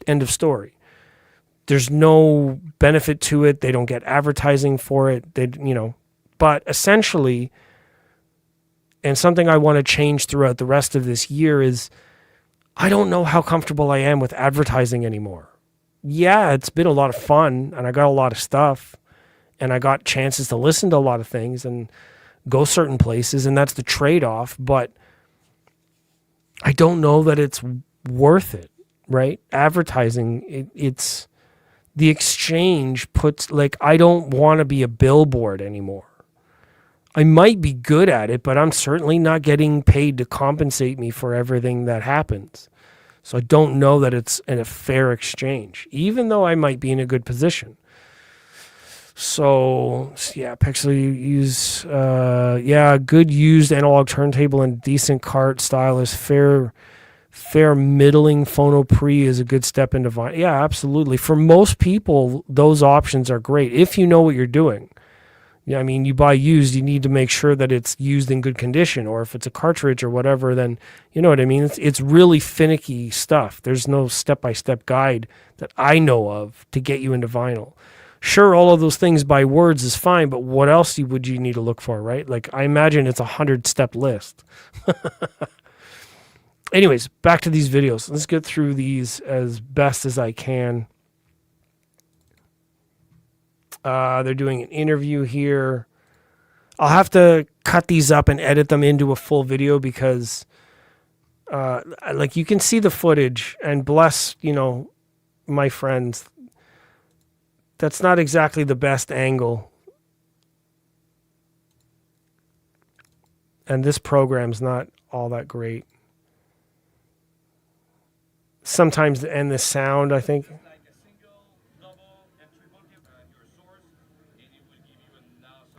End of story. There's no benefit to it. They don't get advertising for it. But essentially, and something I want to change throughout the rest of this year is I don't know how comfortable I am with advertising anymore. Yeah, it's been a lot of fun and I got a lot of stuff and I got chances to listen to a lot of things and go certain places, and that's the trade-off, but I don't know that it's worth it, right? Advertising, it's the exchange puts, like, I don't want to be a billboard anymore. I might be good at it, but I'm certainly not getting paid to compensate me for everything that happens. So I don't know that it's a fair exchange, even though I might be in a good position. So, yeah, Pixel use, a good used analog turntable and decent cart style is fair middling phono pre is a good step into vinyl. Yeah, absolutely. For most people, those options are great if you know what you're doing. Yeah, I mean, you buy used, you need to make sure that it's used in good condition, or if it's a cartridge or whatever, then you know what I mean. It's really finicky stuff. There's no step-by-step guide that I know of to get you into vinyl. Sure, all of those things by words is fine, but what else would you need to look for, right? Like, I imagine it's a 100-step list. Anyways, back to these videos. Let's get through these as best as I can. They're doing an interview here. I'll have to cut these up and edit them into a full video because, like, you can see the footage, and bless, my friends, that's not exactly the best angle. And this program's not all that great. Sometimes, and the sound, I think.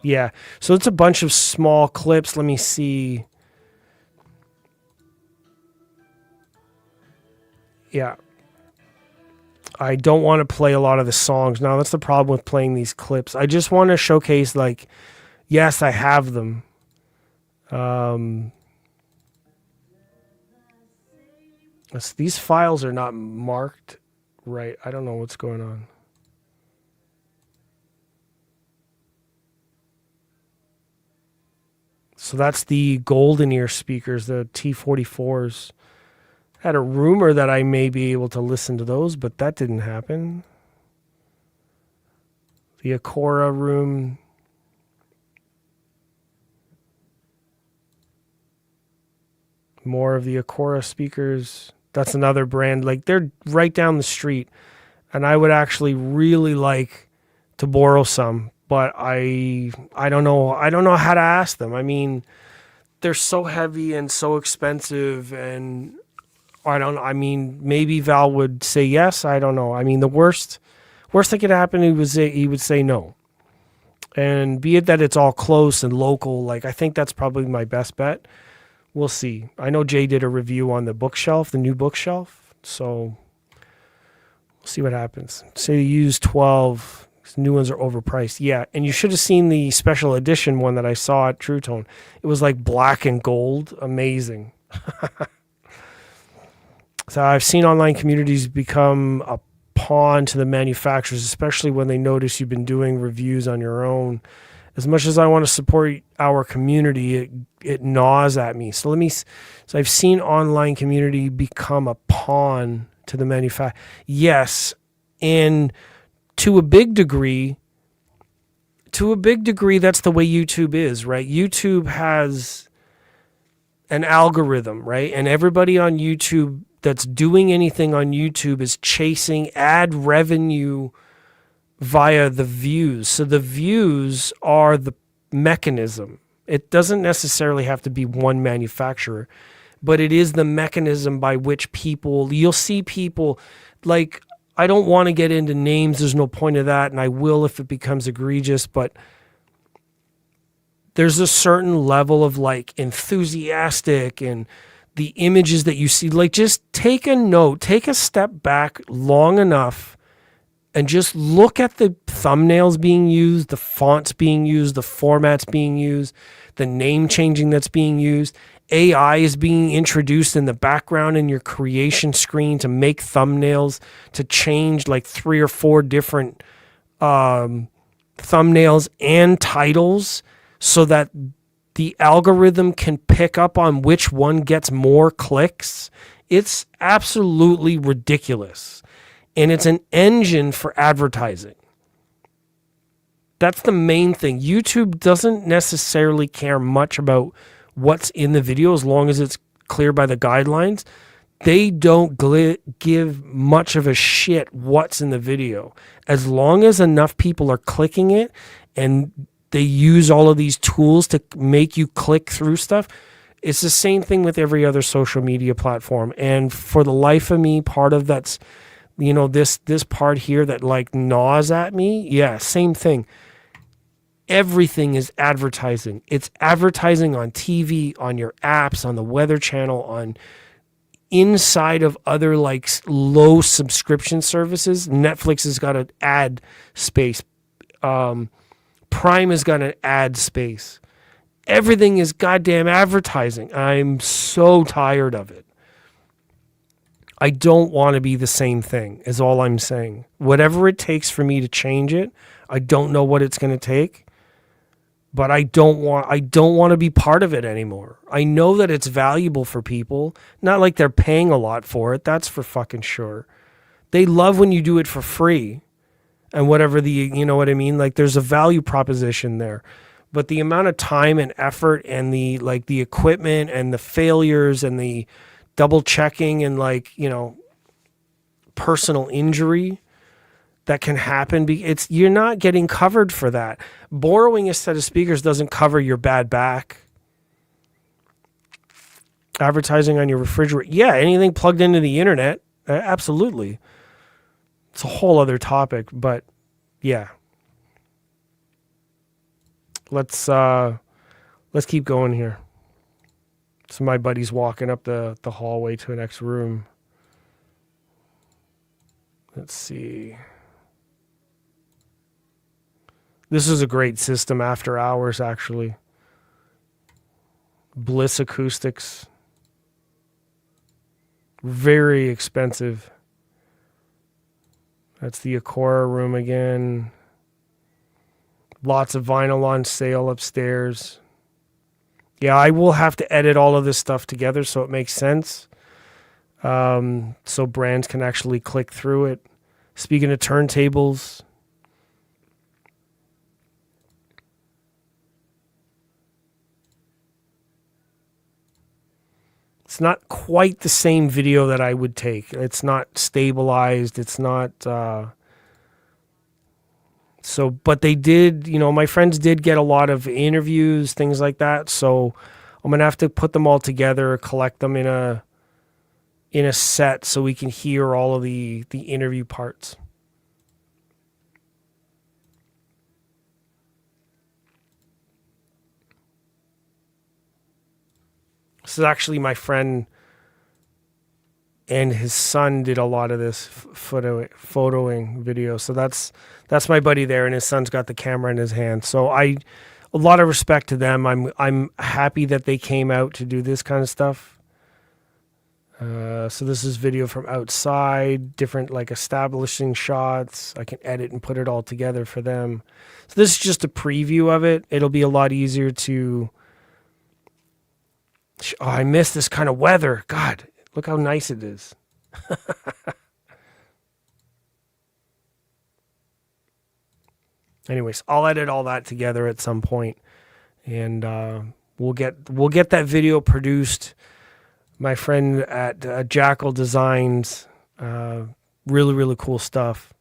Yeah, so it's a bunch of small clips. Let me see. Yeah. I don't want to play a lot of the songs. Now, that's the problem with playing these clips. I just want to showcase, like, yes, I have them. These files are not marked right. I don't know what's going on. So that's the golden ear speakers, the T44s. Had a rumor that I may be able to listen to those, but that didn't happen. The Acora room. More of the Acora speakers. That's another brand. Like, they're right down the street. And I would actually really like to borrow some, but I don't know. I don't know how to ask them. I mean, they're so heavy and so expensive, and I mean, maybe Val would say yes. I don't know. I mean, the worst that could happen, he would say no. And be it that it's all close and local, like I think that's probably my best bet. We'll see. I know Jay did a review on the bookshelf, the new bookshelf. So we'll see what happens. Say you use 12. New ones are overpriced. Yeah, and you should have seen the special edition one that I saw at True Tone. It was like black and gold. Amazing. So I've seen online communities become a pawn to the manufacturers, especially when they notice you've been doing reviews on your own. As much as I want to support our community, it gnaws at me. So I've seen online community become a pawn to the manufacturer. Yes, and to a big degree, that's the way YouTube is, right? YouTube has an algorithm, right? And everybody on YouTube that's doing anything on YouTube is chasing ad revenue via the views. So the views are the mechanism. It doesn't necessarily have to be one manufacturer, but it is the mechanism by which you'll see people, like, I don't want to get into names. There's no point of that. And I will if it becomes egregious, but there's a certain level of like enthusiastic, and the images that you see, like, just take a note, take a step back long enough and just look at the thumbnails being used, the fonts being used, the formats being used, the name changing that's being used. AI is being introduced in the background in your creation screen to make thumbnails, to change like 3 or 4 different thumbnails and titles so that the algorithm can pick up on which one gets more clicks. It's absolutely ridiculous. And it's an engine for advertising. That's the main thing. YouTube doesn't necessarily care much about what's in the video as long as it's clear by the guidelines. They don't give much of a shit what's in the video. As long as enough people are clicking it and they use all of these tools to make you click through stuff. It's the same thing with every other social media platform. And for the life of me, part of that's, this part here that like gnaws at me. Yeah, same thing. Everything is advertising. It's advertising on TV, on your apps, on the Weather Channel, on inside of other like low subscription services. Netflix has got an ad space. Prime has got an ad space. Everything is goddamn advertising. I'm so tired of it. I don't want to be the same thing, is all I'm saying. Whatever it takes for me to change it, I don't know what it's going to take, but I don't want to be part of it anymore. I know that it's valuable for people, not like they're paying a lot for it. That's for fucking sure. They love when you do it for free. And whatever you know what I mean? Like there's a value proposition there. But the amount of time and effort and the equipment and the failures and the double checking and personal injury that can happen, you're not getting covered for that. Borrowing a set of speakers doesn't cover your bad back. Advertising on your refrigerator. Yeah, anything plugged into the internet. Absolutely. It's a whole other topic, but yeah. Let's keep going here. So my buddy's walking up the hallway to the next room. Let's see. This is a great system after hours, actually. Bliss Acoustics. Very expensive. That's the Acora room again. Lots of vinyl on sale upstairs. Yeah, I will have to edit all of this stuff together so it makes sense. So brands can actually click through it. Speaking of turntables, it's not quite the same video that I would take. It's not stabilized. It's not... but they did, my friends did get a lot of interviews, things like that. So I'm going to have to put them all together, collect them in a set so we can hear all of the interview parts. This is actually my friend and his son did a lot of this photoing video. So that's my buddy there, and his son's got the camera in his hand. So a lot of respect to them. I'm happy that they came out to do this kind of stuff. So this is video from outside, different like establishing shots. I can edit and put it all together for them. So this is just a preview of it. It'll be a lot easier to... Oh, I miss this kind of weather. God, look how nice it is. Anyways, I'll edit all that together at some point, and we'll get that video produced. My friend at Jackal Designs, really cool stuff.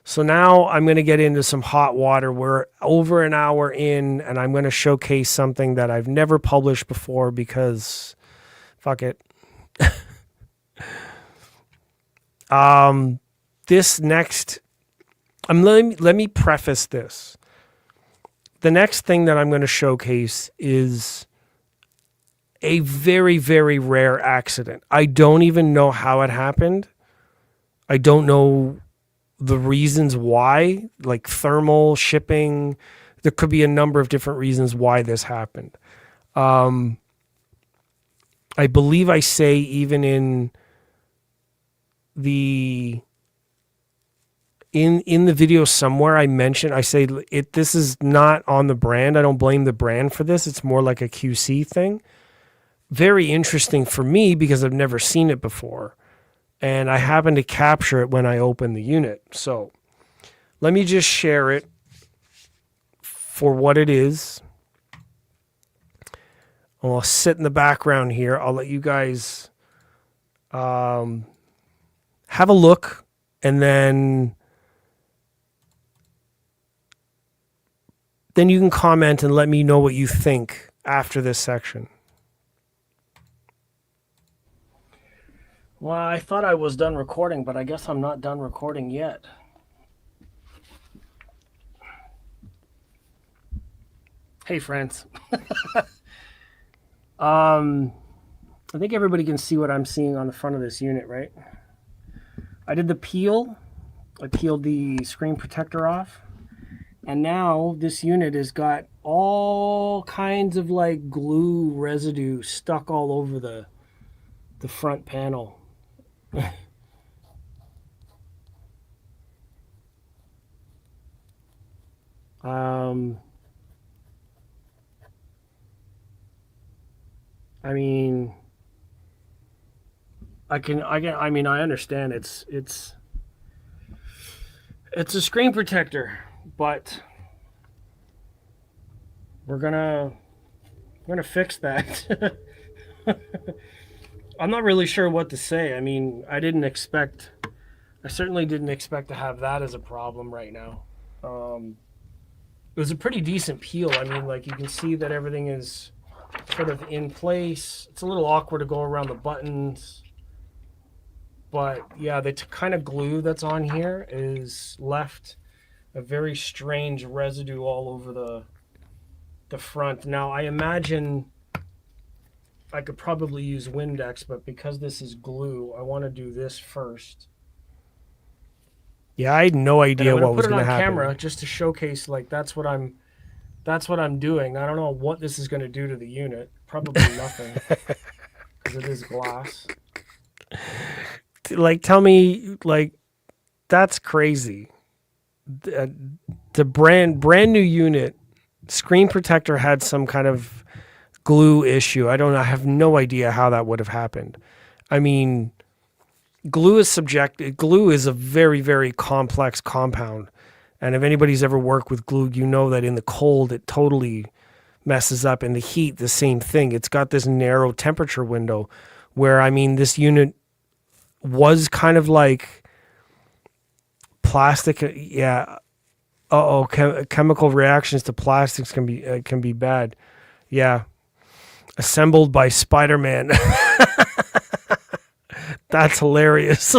So now I'm going to get into some hot water. We're over an hour in, and I'm going to showcase something that I've never published before because, fuck it. This next, let me preface this. The next thing that I'm going to showcase is a very, very rare accident. I don't even know how it happened. I don't know the reasons why, like thermal, shipping. There could be a number of different reasons why this happened. I believe I say even in the video somewhere I say this is not on the brand. I don't blame the brand for this. It's more like a QC thing. Very interesting for me because I've never seen it before. And I happened to capture it when I opened the unit. So let me just share it for what it is. I'll sit in the background here. I'll let you guys have a look, and then you can comment and let me know what you think after this section. Well, I thought I was done recording, but I guess I'm not done recording yet. Hey, friends. I think everybody can see what I'm seeing on the front of this unit, right? I did the peel. I peeled the screen protector off. And now this unit has got all kinds of like glue residue stuck all over the front panel. I mean, I understand it's a screen protector, but we're gonna fix that. I'm not really sure what to say. I mean, I certainly didn't expect to have that as a problem right now. It was a pretty decent peel. I mean, like you can see that everything is sort of in place. It's a little awkward to go around the buttons. But yeah, the kind of glue that's on here is left a very strange residue all over the front. Now, I imagine I could probably use Windex, but because this is glue, I want to do this first. Yeah, I had no idea what was going to happen. Put it on camera just to showcase, like that's what I'm doing. I don't know what this is going to do to the unit. Probably nothing, because it is glass. Like, tell me, like, that's crazy. The brand new unit screen protector had some kind of glue issue. I have no idea how that would have happened. I mean, glue is subjective. Glue is a very, very complex compound. And if anybody's ever worked with glue, you know that in the cold, it totally messes up. In the heat, the same thing. It's got this narrow temperature window where, I mean, this unit was kind of like plastic. Yeah. Chemical reactions to plastics can be bad. Yeah. Assembled by Spider-Man. That's hilarious.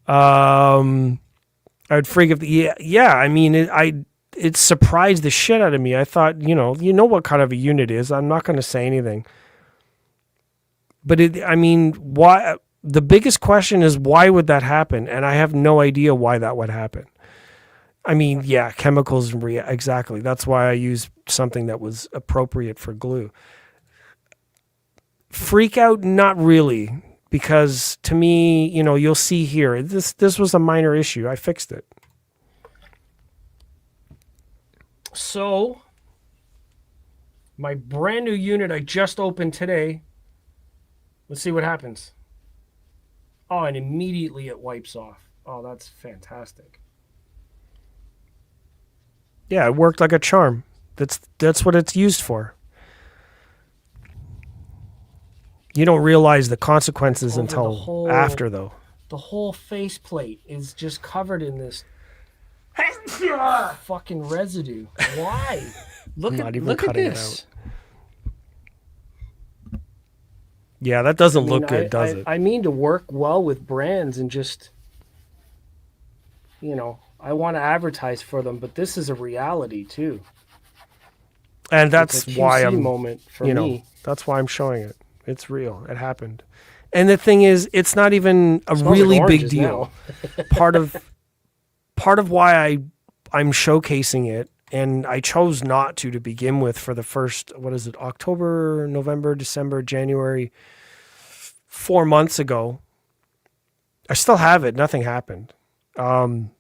I'd freak if I mean, it surprised the shit out of me. I thought, you know what kind of a unit is. I'm not going to say anything. But why? The biggest question is, why would that happen? And I have no idea why that would happen. I mean, yeah, chemicals, exactly. That's why I used something that was appropriate for glue. Freak out, not really, because to me, you'll see here, this was a minor issue. I fixed it. So, my brand new unit I just opened today. Let's see what happens. Oh, and immediately it wipes off. Oh, that's fantastic. Yeah, it worked like a charm. That's what it's used for. You don't realize the consequences until after, though. The whole faceplate is just covered in this fucking residue. Why? Look at this. Yeah, that doesn't look good, does it? I mean to work well with brands and just, I want to advertise for them, but this is a reality too. And that's why I'm moment for me. That's why I'm showing it. It's real. It happened. And the thing is, it's not even a really big deal. part of why I'm showcasing it, and I chose not to begin with for the first, October, November, December, January, 4 months ago. I still have it. Nothing happened. I'm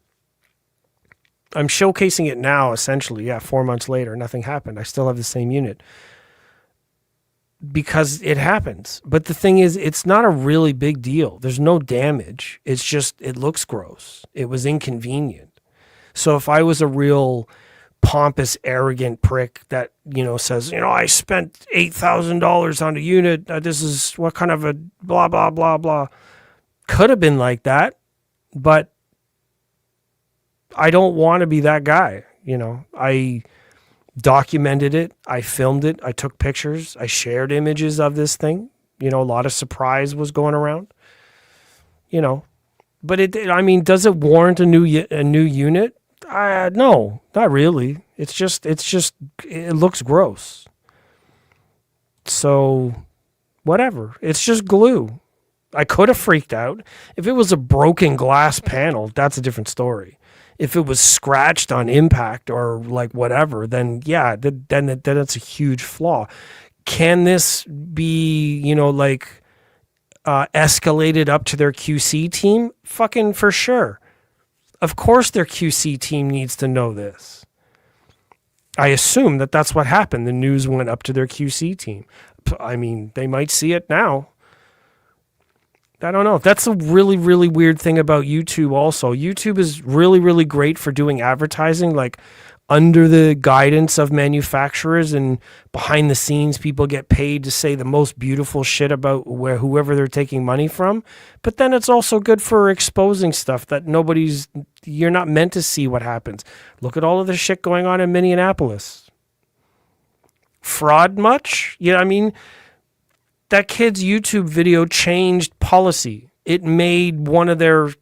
showcasing it now, essentially. Yeah, 4 months later, nothing happened. I still have the same unit. Because it happens. But the thing is, it's not a really big deal. There's no damage. It's just, it looks gross. It was inconvenient. So if I was a real pompous, arrogant prick that, says, I spent $8,000 on a unit. This is what kind of a blah, blah, blah, blah. Could have been like that. But I don't want to be that guy. I documented it. I filmed it. I took pictures. I shared images of this thing. A lot of surprise was going around. But does it warrant a new unit? No, not really. It's just it looks gross. So, whatever. It's just glue. I could have freaked out. If it was a broken glass panel, that's a different story. If it was scratched on impact or like whatever, then yeah, then it's a huge flaw. Can this be, escalated up to their QC team? Fucking for sure. Of course their QC team needs to know this. I assume that that's what happened. The news went up to their QC team. They might see it now. I don't know. That's a really, really weird thing about YouTube also. YouTube is really, really great for doing advertising, like under the guidance of manufacturers, and behind the scenes people get paid to say the most beautiful shit about whoever they're taking money from. But then it's also good for exposing stuff that you're not meant to see what happens. Look at all of the shit going on in Minneapolis. Fraud much? That kid's YouTube video changed policy. It made one of the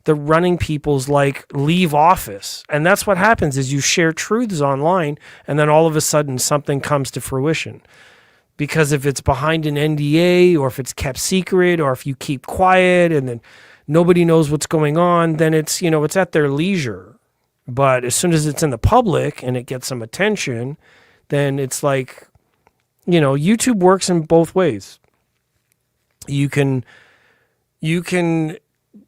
running people's leave office. And that's what happens is you share truths online and then all of a sudden something comes to fruition. Because if it's behind an NDA or if it's kept secret or if you keep quiet and then nobody knows what's going on, then it's, it's at their leisure. But as soon as it's in the public and it gets some attention, then it's like, YouTube works in both ways. You can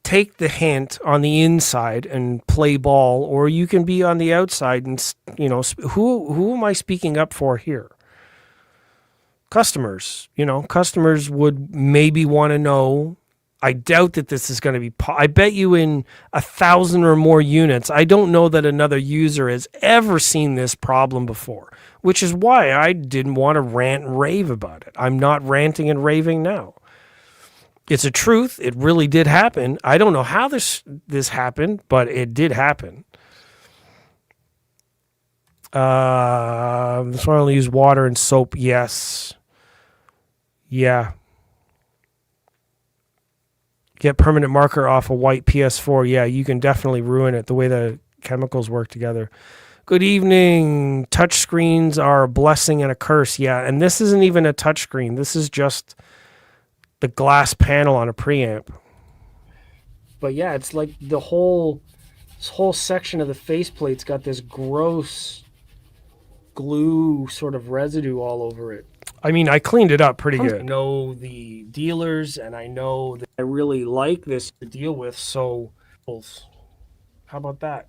take the hint on the inside and play ball, or you can be on the outside and, who am I speaking up for here? Customers. Customers would maybe want to know. I doubt that this is going to be, I bet you in 1,000 or more units, I don't know that another user has ever seen this problem before, which is why I didn't want to rant and rave about it. I'm not ranting and raving now. It's a truth. It really did happen. I don't know how this happened, but it did happen. This one only use water and soap. Yes. Yeah. Get permanent marker off a white PS4. Yeah, you can definitely ruin it the way the chemicals work together. Good evening. Touch screens are a blessing and a curse. Yeah, and this isn't even a touch screen. This is just the glass panel on a preamp. But yeah, it's like this whole section of the faceplate's got this gross glue sort of residue all over it. I mean, I cleaned it up pretty good. I know the dealers, and I know that I really like this to deal with. So, how about that?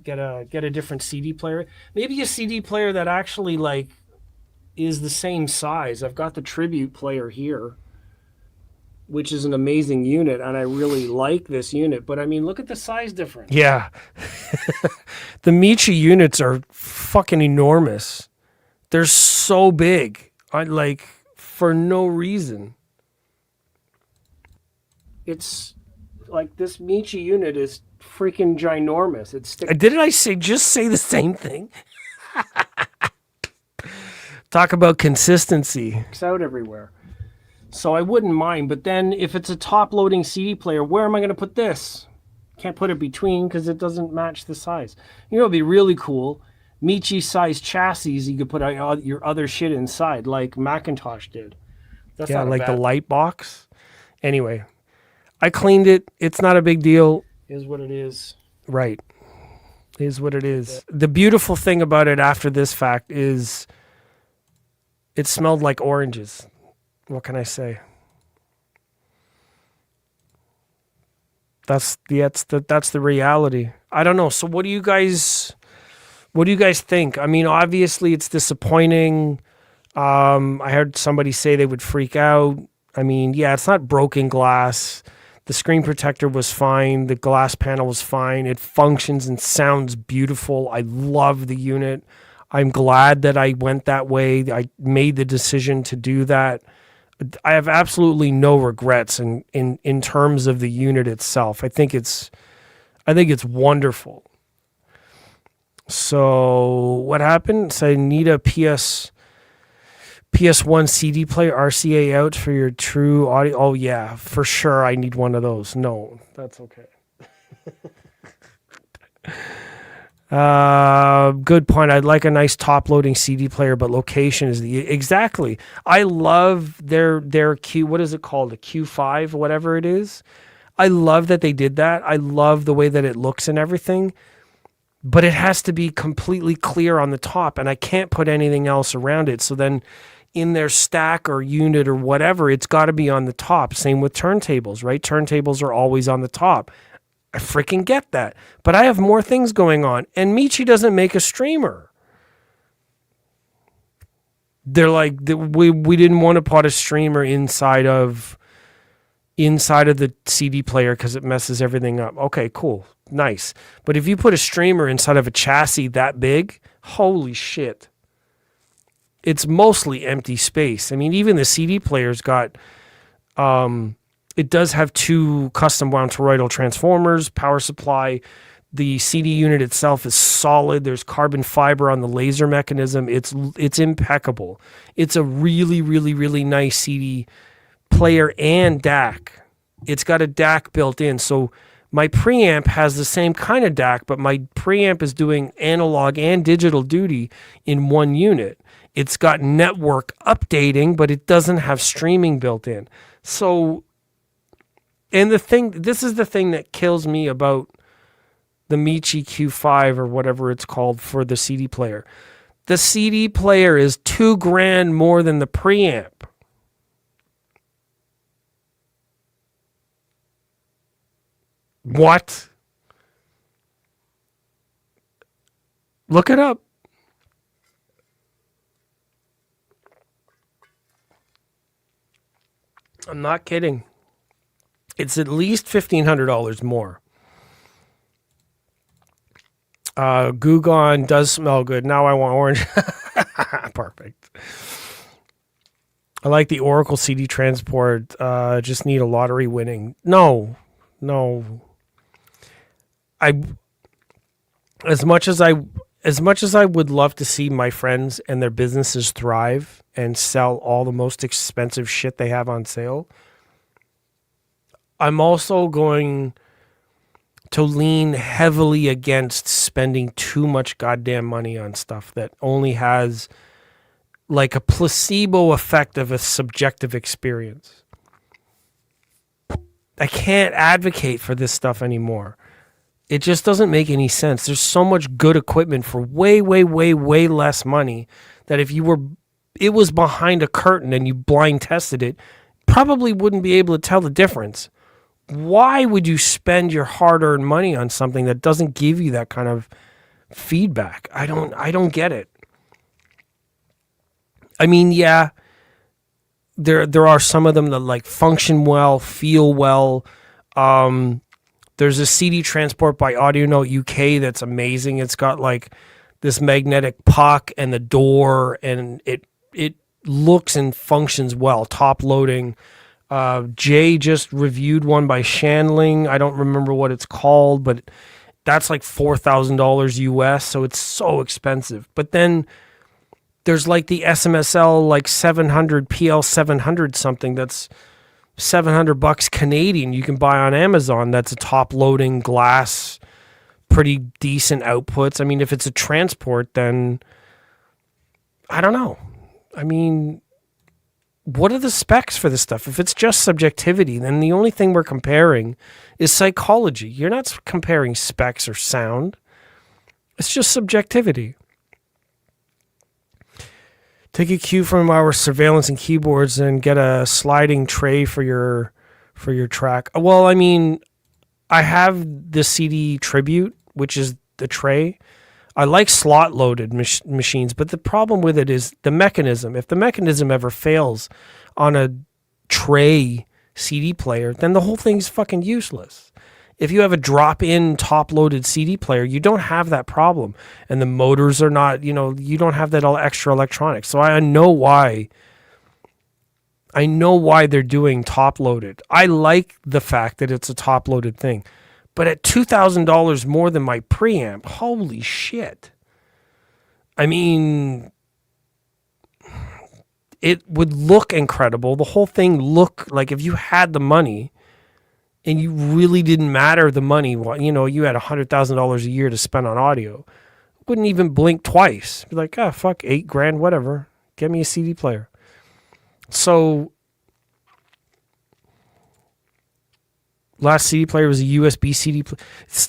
Get a different CD player. Maybe a CD player that actually like is the same size. I've got the Tribute player here, which is an amazing unit, and I really like this unit. But I mean, look at the size difference. Yeah. The Michi units are fucking enormous. They're so big. For no reason. It's like this Michi unit is freaking ginormous. Didn't I just say the same thing? Talk about consistency. It's out everywhere. So I wouldn't mind, but then if it's a top-loading CD player, where am I going to put this? Can't put it between because it doesn't match the size. You know, it'd be really cool. Michi-sized chassis, you could put your other shit inside, like Macintosh did. That's not like the light box. Anyway, I cleaned it. It's not a big deal. Is what it is. Right. Is what it is. Yeah. The beautiful thing about it after this fact is it smelled like oranges. What can I say? That's the reality. I don't know. So what do you guys think? I mean, obviously it's disappointing. I heard somebody say they would freak out. I mean, yeah, it's not broken glass. The screen protector was fine. The glass panel was fine. It functions and sounds beautiful. I love the unit. I'm glad that I went that way. I made the decision to do that. I have absolutely no regrets in terms of the unit itself. I think it's wonderful. So what happened? So I need a PS1 CD player RCA out for your true audio. Oh yeah, for sure. I need one of those. No, that's okay. Good point. I'd like a nice top-loading CD player, but location is exactly. I love their Q. What is it called? A Q5, whatever it is. I love that they did that. I love the way that it looks and everything, but it has to be completely clear on the top, and I can't put anything else around it. So then, in their stack or unit or whatever, it's got to be on the top. Same with turntables, right? Turntables are always on the top. I freaking get that. But I have more things going on. And Michi doesn't make a streamer. They're like, we didn't want to put a streamer inside of the CD player because it messes everything up. Okay, cool. Nice. But if you put a streamer inside of a chassis that big, holy shit. It's mostly empty space. I mean, even the CD player's got... it does have two custom wound toroidal transformers, power supply. The CD unit itself is solid. There's carbon fiber on the laser mechanism. It's impeccable. It's a really, really, really nice CD player and DAC. It's got a DAC built in. So my preamp has the same kind of DAC, but my preamp is doing analog and digital duty in one unit. It's got network updating, but it doesn't have streaming built in. So... And this is the thing that kills me about the Michi Q5 or whatever it's called for the CD player. The CD player is $2,000 more than the preamp. What? Look it up. I'm not kidding. It's at least $1,500 more. Gugon does smell good. Now I want orange. Perfect. I like the Oracle CD transport. Just need a lottery winning. No. As much as as much as I would love to see my friends and their businesses thrive and sell all the most expensive shit they have on sale, I'm also going to lean heavily against spending too much goddamn money on stuff that only has like a placebo effect of a subjective experience. I can't advocate for this stuff anymore. It just doesn't make any sense. There's so much good equipment for way, way, way, way less money that if it was behind a curtain and you blind tested it, probably wouldn't be able to tell the difference. Why would you spend your hard-earned money on something that doesn't give you that kind of feedback? I don't get it. I mean, yeah, there are some of them that like function well, feel well. There's a CD transport by AudioNote UK that's amazing. It's got like this magnetic puck and the door, and it looks and functions well. Top loading. Jay just reviewed one by Shanling. I don't remember what it's called, but that's like $4,000 US, so it's so expensive. But then there's like the SMSL like 700 PL 700 something that's $700 Canadian. You can buy on Amazon. That's a top loading glass, pretty decent outputs. I mean, if it's a transport, then I don't know. I mean, what are the specs for this stuff? If it's just subjectivity, then the only thing we're comparing is psychology. You're not comparing specs or sound. It's just subjectivity. Take a cue from our surveillance and keyboards and get a sliding tray for your track. Well, I mean, I have the CD Tribute, which is the tray. I like slot-loaded machines, but the problem with it is the mechanism. If the mechanism ever fails on a tray CD player, then the whole thing's fucking useless. If you have a drop-in top-loaded CD player, you don't have that problem. And the motors are not, you don't have that all extra electronics. So I know why. I know why they're doing top-loaded. I like the fact that it's a top-loaded thing. But at $2,000 more than my preamp, holy shit. I mean, it would look incredible. The whole thing looked like if you had the money and you really didn't matter the money, you had $100,000 a year to spend on audio, wouldn't even blink twice. Be like, fuck, $8,000, whatever. Get me a CD player. So last CD player was a USB CD player.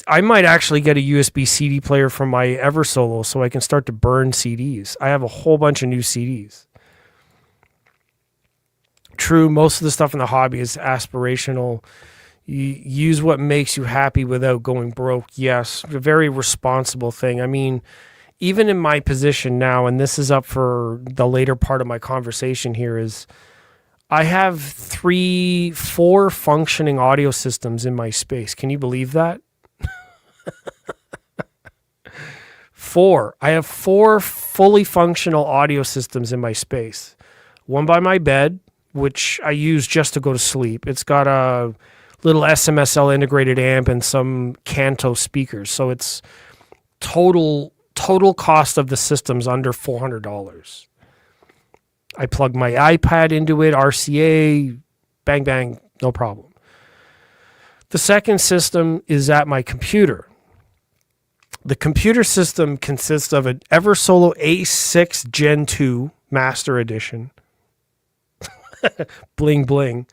I might actually get a USB CD player from my Eversolo so I can start to burn CDs. I have a whole bunch of new CDs. True, most of the stuff in the hobby is aspirational. You use what makes you happy without going broke. Yes, a very responsible thing. I mean, even in my position now, and this is up for the later part of my conversation here, is I have 4 functioning audio systems in my space. Can you believe that? 4. I have 4 fully functional audio systems in my space. One by my bed, which I use just to go to sleep. It's got a little SMSL integrated amp and some Kanto speakers. So it's total cost of the system's under $400. I plug my iPad into it, RCA, bang, bang, no problem. The second system is at my computer. The computer system consists of an Eversolo A6 Gen 2 Master Edition. Bling, bling.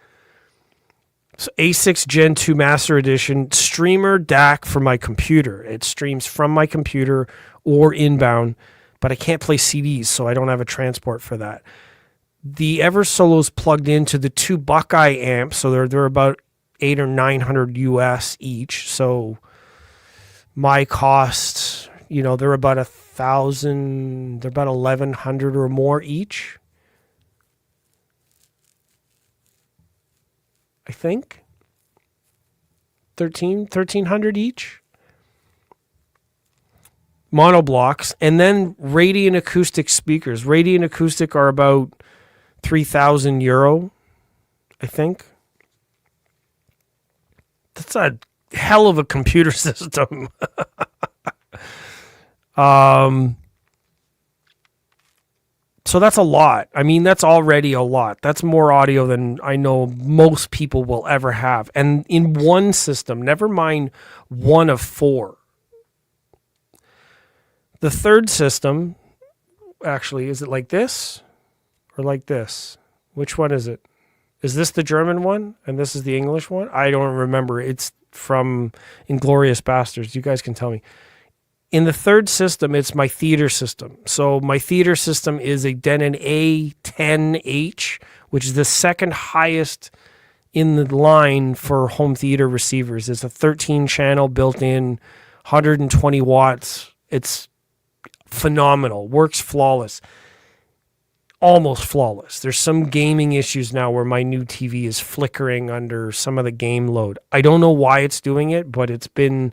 So A6 Gen 2 Master Edition, streamer DAC for my computer. It streams from my computer or inbound, but I can't play CDs, so I don't have a transport for that. The Eversolo's plugged into the 2 Buckeye amps, so they're about $800 or $900 US each. So my cost, they're about $1,000, they're about $1,100 or more each. I think $1,300 each. Monoblocks, and then Radiant acoustic speakers. Radiant acoustic are about €3,000, I think. That's a hell of a computer system. So that's a lot. I mean, that's already a lot. That's more audio than I know most people will ever have. And in one system, never mind one of four. The third system, actually, is it like this or like this? Which one is it? Is this the German one and this is the English one? I don't remember. It's from Inglourious Bastards. You guys can tell me. In the third system, it's my theater system. So my theater system is a Denon A10H, which is the second highest in the line for home theater receivers. It's a 13-channel built-in, 120 watts. It's phenomenal. Works flawless. Almost flawless. There's some gaming issues now where my new TV is flickering under some of the game load. I don't know why it's doing it, but it's been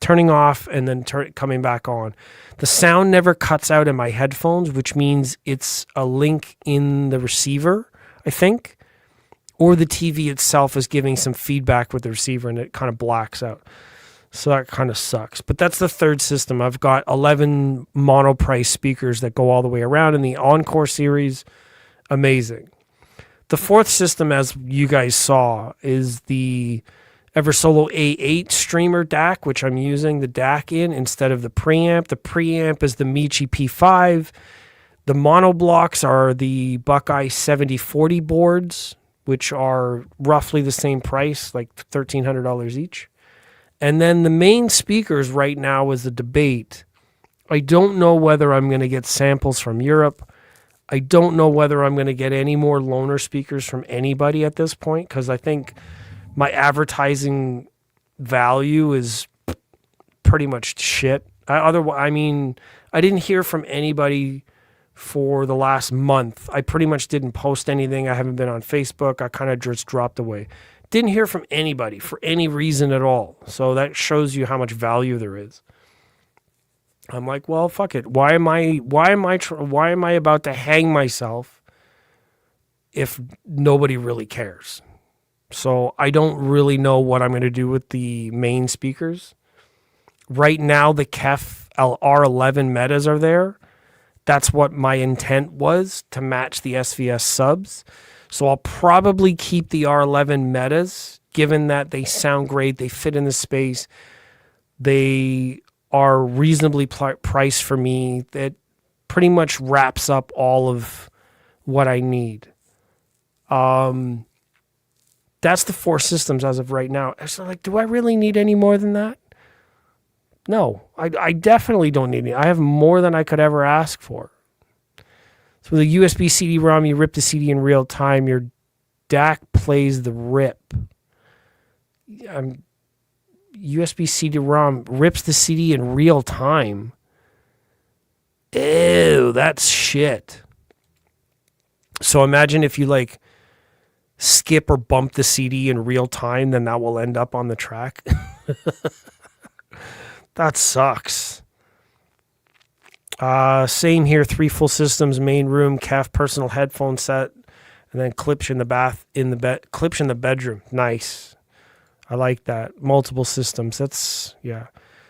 turning off and then coming back on. The sound never cuts out in my headphones, which means it's a link in the receiver, I think, or the TV itself is giving some feedback with the receiver and it kind of blacks out. So that kind of sucks. But that's the third system. I've got 11 monoprice speakers that go all the way around in the Encore series. Amazing. The fourth system, as you guys saw, is the Eversolo A8 streamer DAC, which I'm using the DAC in instead of the preamp. The preamp is the Michi P5. The monoblocks are the Buckeye 7040 boards, which are roughly the same price, like $1,300 each. And then the main speakers right now is the debate. I don't know whether I'm going to get samples from Europe. I don't know whether I'm going to get any more loaner speakers from anybody at this point, because I think my advertising value is pretty much shit. I didn't hear from anybody for the last month. I pretty much didn't post anything. I haven't been on Facebook. I kind of just dropped away. Didn't hear from anybody for any reason at all. So that shows you how much value there is. I'm like, well, fuck it. Why am I about to hang myself if nobody really cares? So I don't really know what I'm going to do with the main speakers. Right now, the KEF R11 metas are there. That's what my intent was, to match the SVS subs. So I'll probably keep the R11 metas, given that they sound great, they fit in the space, they are reasonably priced for me. That pretty much wraps up all of what I need. That's the four systems as of right now. So like, do I really need any more than that? No, I definitely don't need any. I have more than I could ever ask for. So with a USB CD-ROM, you rip the CD in real time. Your DAC plays the rip. USB CD-ROM rips the CD in real time. Ew, that's shit. So imagine if you like skip or bump the CD in real time, then that will end up on the track. That sucks. Same here. 3 full systems, main room, KEF personal headphone set, and then clips in the bedroom. Nice. I like that. Multiple systems. That's, yeah.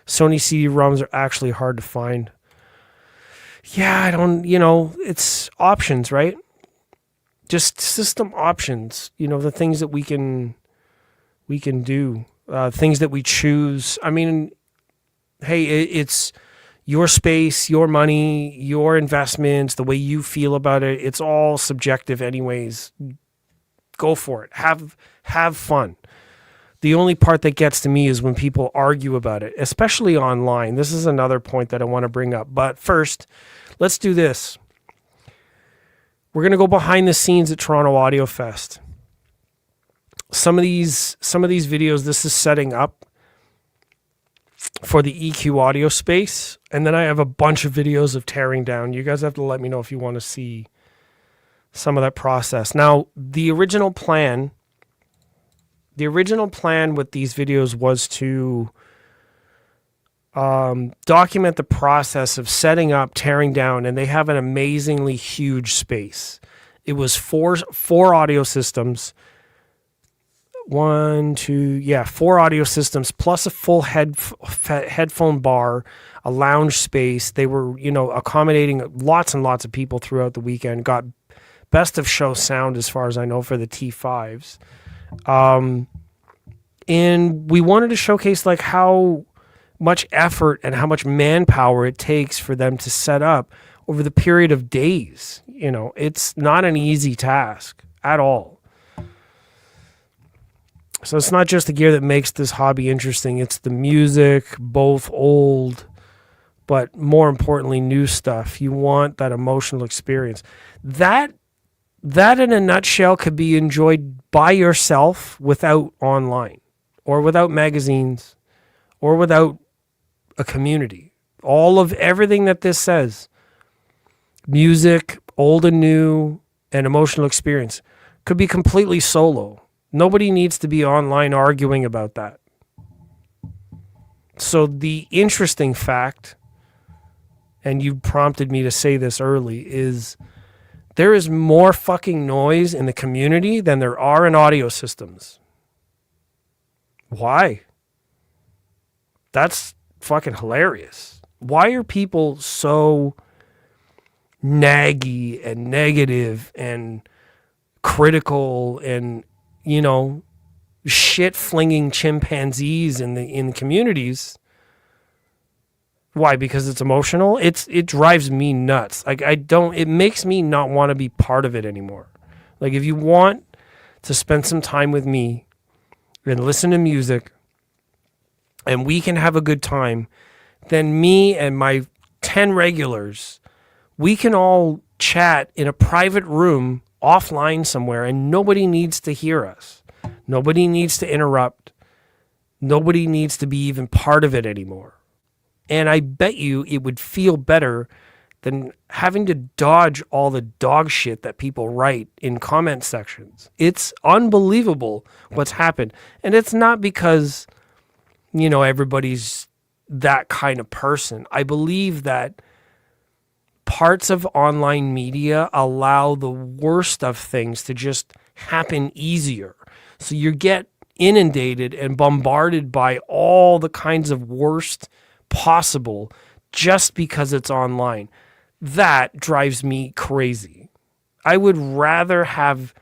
Sony CD-ROMs are actually hard to find. Yeah, it's options, right? Just system options, the things that we can do, things that we choose. I mean, hey, it's your space, your money, your investments, the way you feel about it. It's all subjective anyways. Go for it. Have fun. The only part that gets to me is when people argue about it, especially online. This is another point that I want to bring up. But first, let's do this. We're going to go behind the scenes at Toronto AudioFest. Some of these videos, this is setting up for the EQ audio space. And then I have a bunch of videos of tearing down. You guys have to let me know if you want to see some of that process. Now, the original plan with these videos was to document the process of setting up, tearing down, and they have an amazingly huge space. It was four audio systems, 4 audio systems plus a full headphone bar, a lounge space. They were, accommodating lots and lots of people throughout the weekend. Got best of show sound as far as I know for the T5s. And we wanted to showcase like how much effort and how much manpower it takes for them to set up over the period of days. It's not an easy task at all. So it's not just the gear that makes this hobby interesting. It's the music, both old, but more importantly, new stuff. You want that emotional experience. That in a nutshell could be enjoyed by yourself without online or without magazines or without a community. All of everything that this says, music, old and new, and emotional experience, could be completely solo. Nobody needs to be online arguing about that. So the interesting fact, and you prompted me to say this early, is there is more fucking noise in the community than there are in audio systems. Why? That's fucking hilarious. Why are people so naggy and negative and critical and, shit flinging chimpanzees in the communities? Why? Because it's emotional? It drives me nuts. Like it makes me not want to be part of it anymore. Like if you want to spend some time with me and listen to music and we can have a good time, then me and my 10 regulars, we can all chat in a private room offline somewhere and nobody needs to hear us. Nobody needs to interrupt. Nobody needs to be even part of it anymore. And I bet you it would feel better than having to dodge all the dog shit that people write in comment sections. It's unbelievable what's happened. And it's not because, everybody's that kind of person. I believe that parts of online media allow the worst of things to just happen easier. So you get inundated and bombarded by all the kinds of worst possible just because it's online. That drives me crazy. I would rather have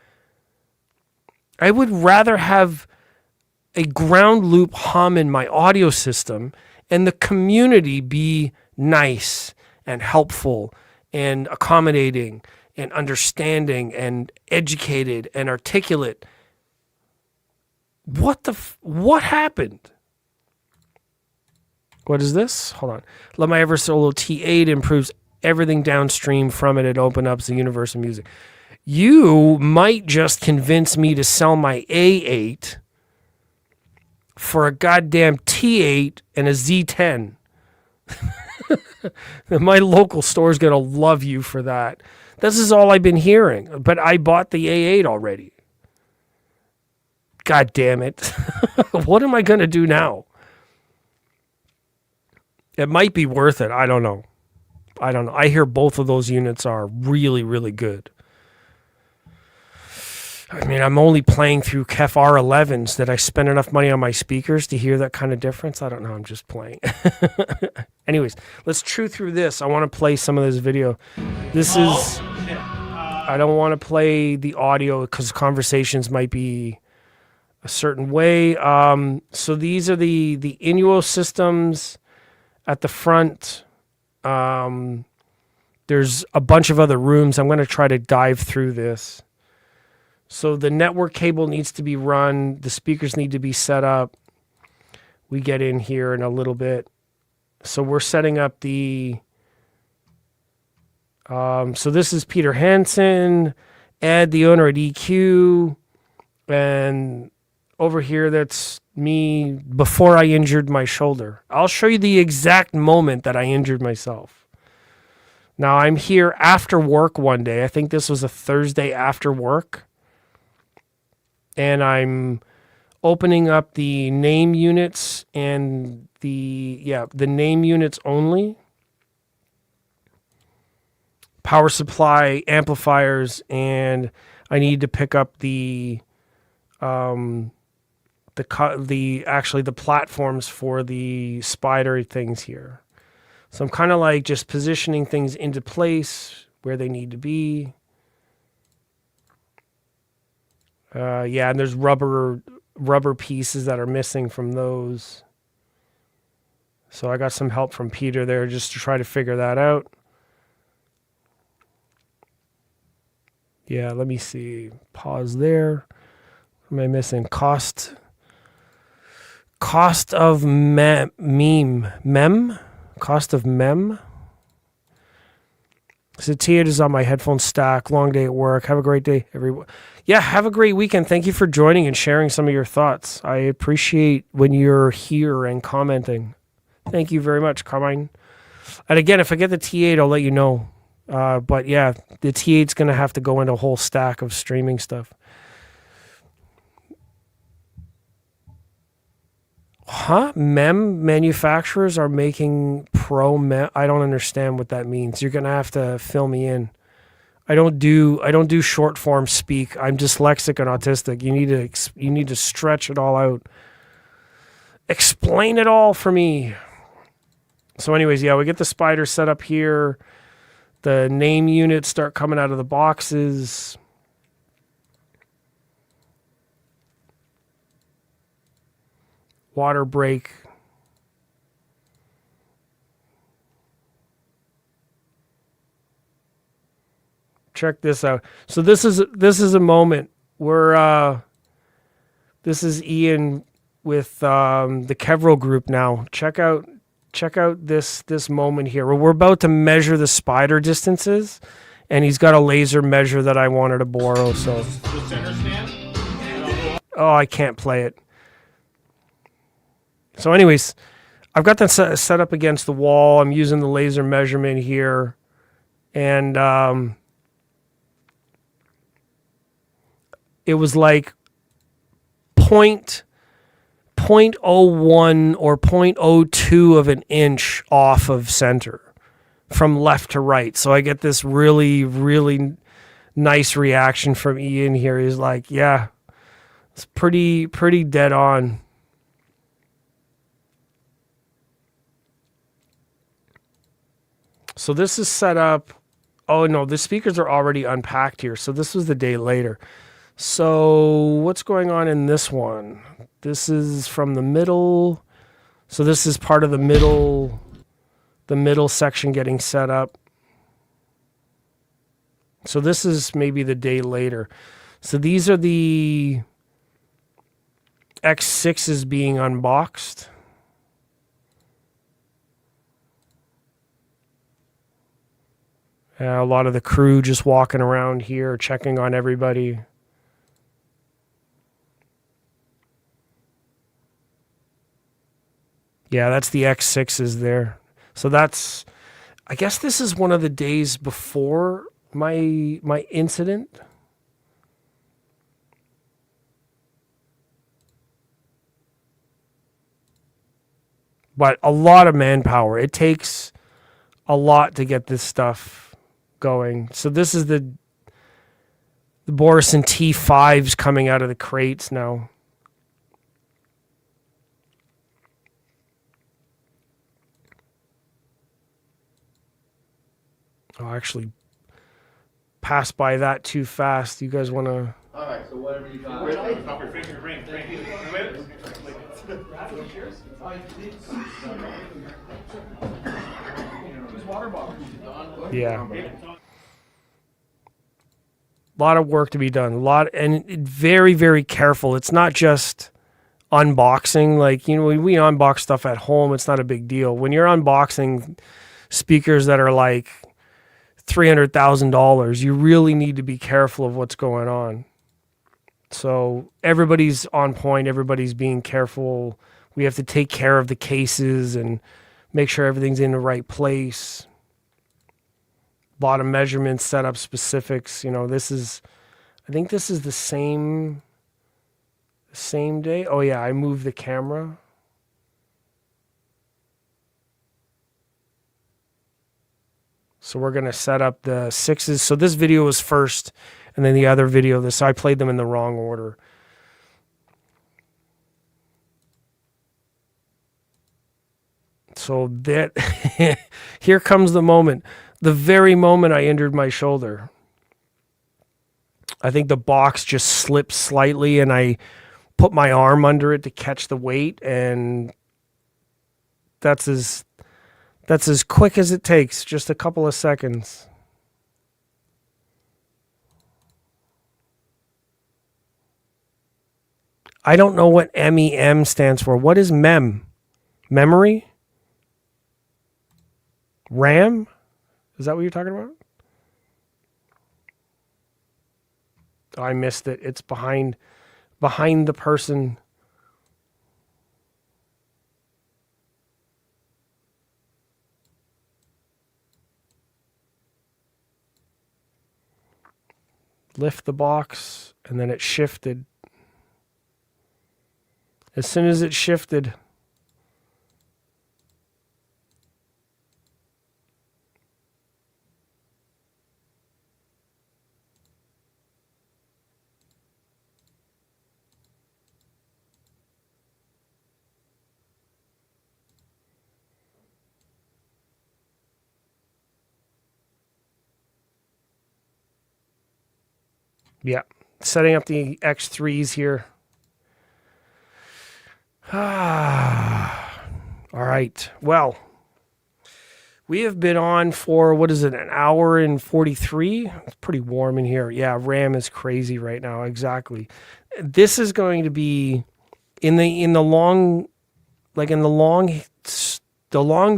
a ground loop hum in my audio system and the community be nice and helpful and accommodating and understanding and educated and articulate. What happened? What is this? Hold on. Let my ever solo T8 improves everything downstream from it. It opens up the universe of music. You might just convince me to sell my A8 for a goddamn T8 and a Z10. My local store's going to love you for that. This is all I've been hearing, but I bought the A8 already. God damn it. What am I going to do now? It might be worth it. I don't know. I hear both of those units are really, really good. I mean, I'm only playing through KEF R11s. Did I spend enough money on my speakers to hear that kind of difference? I don't know. I'm just playing. Anyways, let's chew through this. I want to play some of this video. This is... I don't want to play the audio because conversations might be a certain way. So these are the Inuo systems at the front. There's a bunch of other rooms. I'm going to try to dive through this. So the network cable needs to be run. The speakers need to be set up. We get in here in a little bit. So we're setting up the... so this is Peter Hansen, Ed, the owner at EQ. And over here, that's me before I injured my shoulder. I'll show you the exact moment that I injured myself. Now, I'm here after work one day. I think this was a Thursday after work. And I'm opening up the name units and the name units only. Power supply, amplifiers, and I need to pick up the actually the platforms for the spider things here. So I'm kind of like just positioning things into place where they need to be. Yeah, and there's rubber pieces that are missing from those. So I got some help from Peter there just to try to figure that out. Yeah, let me see. Pause there. What am I missing? Cost of mem? Cost of mem? So T8 is on my headphone stack. Long day at work. Have a great day, everyone. Yeah, have a great weekend. Thank you for joining and sharing some of your thoughts. I appreciate when you're here and commenting. Thank you very much, Carmine. And again, if I get the T8, I'll let you know. But yeah, the T8's going to have to go into a whole stack of streaming stuff. Huh? Manufacturers are making pro mem. I don't understand what that means. You're going to have to fill me in. I don't do short form speak. I'm dyslexic and autistic. You need to stretch it all out. Explain it all for me. So anyways, yeah, we get the spider set up here. The name units start coming out of the boxes. Water break. Check this out. So this is a moment where this is Ian with the Kevro group now. Check out this moment here where we're about to measure the spider distances, and he's got a laser measure that I wanted to borrow. So, oh, I can't play it. So, anyways, I've got that set up against the wall. I'm using the laser measurement here, and it was like 0.01 or 0.02 of an inch off of center from left to right. So I get this really, really nice reaction from Ian here. He's like, yeah, it's pretty dead on. So this is set up. Oh no, the speakers are already unpacked here. So this was the day later. So what's going on in this one? This is from the middle. So this is part of the middle section getting set up. So this is maybe the day later. So these are the X6s being unboxed. A lot of the crew just walking around here, checking on everybody. Yeah, that's the X6s there. So that's, I guess this is one of the days before my incident. But a lot of manpower. It takes a lot to get this stuff going. So this is the Borison T5s coming out of the crates now. I'll actually pass by that too fast. You guys want to... All right, so whatever you got. Stop your finger, ring. Yeah. A lot of work to be done. And very, very careful. It's not just unboxing. Like, you know, when we unbox stuff at home, it's not a big deal. When you're unboxing speakers that are like $300,000, you really need to be careful of what's going on. So everybody's on point. Everybody's being careful. We have to take care of the cases and make sure everything's in the right place. A lot of measurements, setup specifics. You know, I think this is the same day. Oh yeah, I moved the camera. So we're going to set up the 6s. So this video was first, and then the other video, I played them in the wrong order. So that here comes the moment. The very moment I injured my shoulder, I think the box just slipped slightly and I put my arm under it to catch the weight, and that's as quick as it takes, just a couple of seconds. I don't know what MEM stands for. What is MEM? Memory? RAM? Is that what you're talking about? Oh, I missed it. It's behind the person. Lift the box, and then it shifted. As soon as it shifted, yeah, setting up the X3s here. All right. Well, we have been on for, what is it, an hour and 43? It's pretty warm in here. Yeah, RAM is crazy right now. Exactly. This is going to be in the long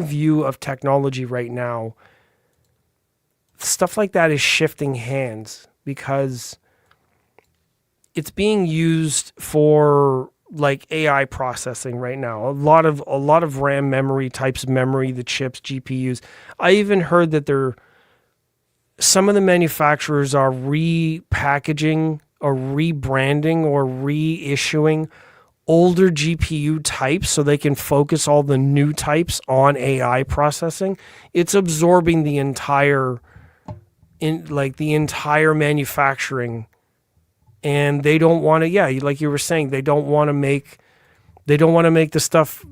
view of technology right now. Stuff like that is shifting hands because it's being used for like AI processing right now. A lot of RAM memory, types of memory, the chips, GPUs. I even heard that some of the manufacturers are repackaging or rebranding or reissuing older GPU types so they can focus all the new types on AI processing. It's absorbing the entire manufacturing. And they don't want to, like you were saying, they don't want to make the stuff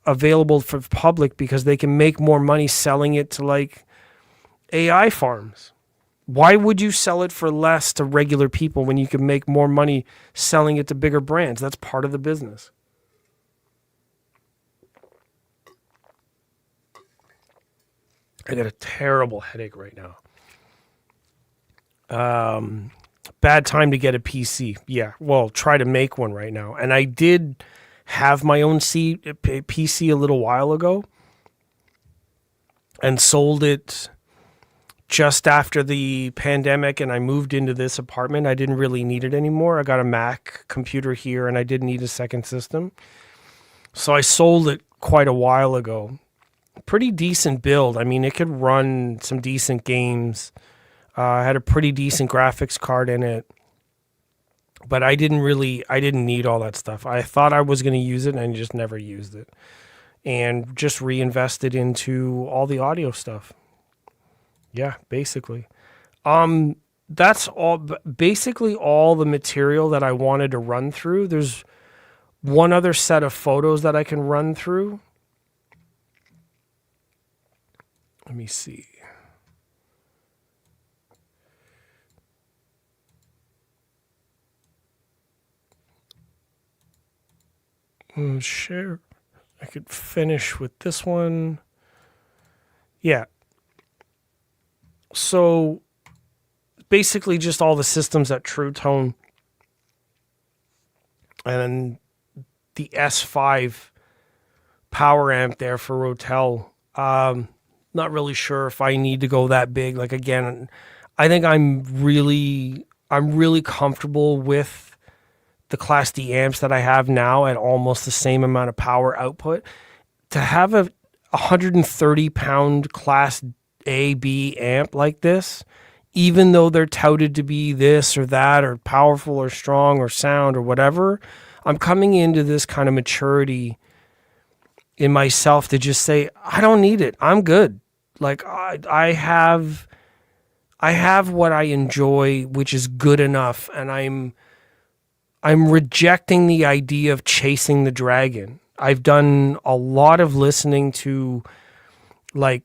available for the public because they can make more money selling it to like AI farms. Why would you sell it for less to regular people when you can make more money selling it to bigger brands? That's part of the business. I got a terrible headache right now. Bad time to get a PC. Yeah, well, try to make one right now. And I did have my own PC a little while ago and sold it just after the pandemic, and I moved into this apartment. I didn't really need it anymore. I got a Mac computer here, and I didn't need a second system. So I sold it quite a while ago. Pretty decent build. I mean, it could run some decent games. I had a pretty decent graphics card in it, but I didn't need all that stuff. I thought I was going to use it, and I just never used it, and just reinvested into all the audio stuff. Yeah, basically. That's basically all the material that I wanted to run through. There's one other set of photos that I can run through. Let me see. Share. I could finish with this one. Yeah. So basically just all the systems at True Tone and the S5 power amp there for Rotel. Not really sure if I need to go that big. Like, again, I think I'm really comfortable with the Class D amps that I have now at almost the same amount of power output. To have a 130-pound Class A, B amp like this, even though they're touted to be this or that or powerful or strong or sound or whatever, I'm coming into this kind of maturity in myself to just say, I don't need it. I'm good. Like, I have what I enjoy, which is good enough, and I'm rejecting the idea of chasing the dragon. I've done a lot of listening to like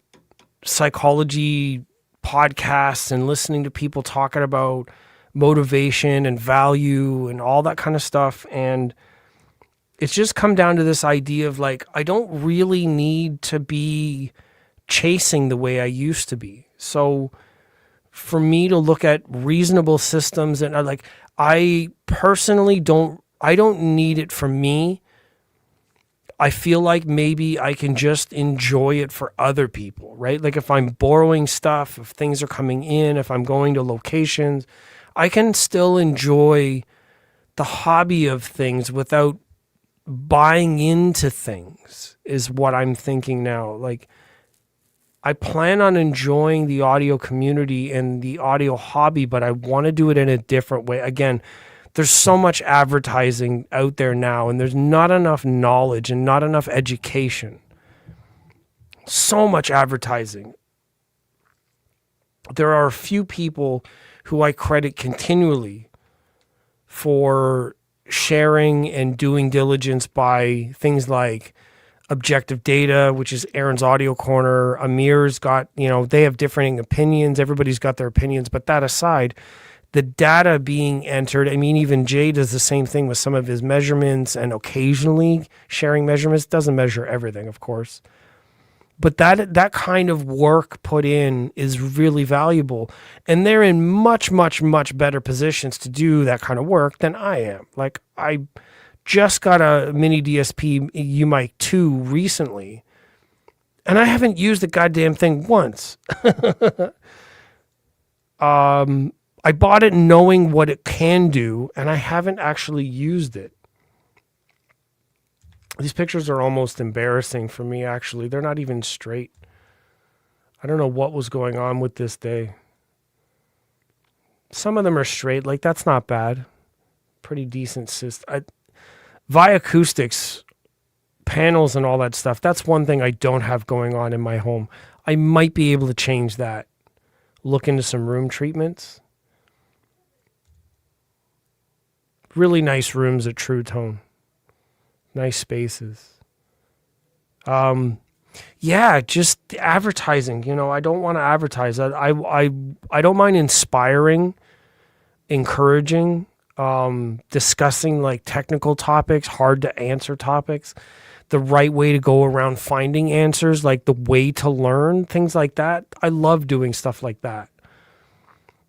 psychology podcasts and listening to people talking about motivation and value and all that kind of stuff. And it's just come down to this idea of like, I don't really need to be chasing the way I used to be. So for me to look at reasonable systems and like, I personally I don't need it for me. I feel like maybe I can just enjoy it for other people, right? Like if I'm borrowing stuff, if things are coming in, if I'm going to locations, I can still enjoy the hobby of things without buying into things, is what I'm thinking now. Like I plan on enjoying the audio community and the audio hobby, but I want to do it in a different way. Again, there's so much advertising out there now, and there's not enough knowledge and not enough education. So much advertising. There are a few people who I credit continually for sharing and doing diligence by things like Objective Data, which is Aaron's Audio Corner. Amir's got, they have differing opinions. Everybody's got their opinions. But that aside, the data being entered, I mean, even Jay does the same thing with some of his measurements and occasionally sharing measurements. Doesn't measure everything, of course. But that kind of work put in is really valuable. And they're in much, much, much better positions to do that kind of work than I am. Like, I just got a mini DSP UMic 2 recently, and I haven't used the goddamn thing once. I bought it knowing what it can do, and I haven't actually used it. These pictures are almost embarrassing for me, actually. They're not even straight. I don't know what was going on with this day. Some of them are straight. Like, that's not bad. Pretty decent system. Via acoustics, panels and all that stuff, that's one thing I don't have going on in my home. I might be able to change that. Look into some room treatments. Really nice rooms at True Tone. Nice spaces. Yeah, just advertising. I don't want to advertise. I don't mind inspiring, encouraging, discussing like technical topics, hard to answer topics, the right way to go around finding answers, like the way to learn, things like that. I love doing stuff like that.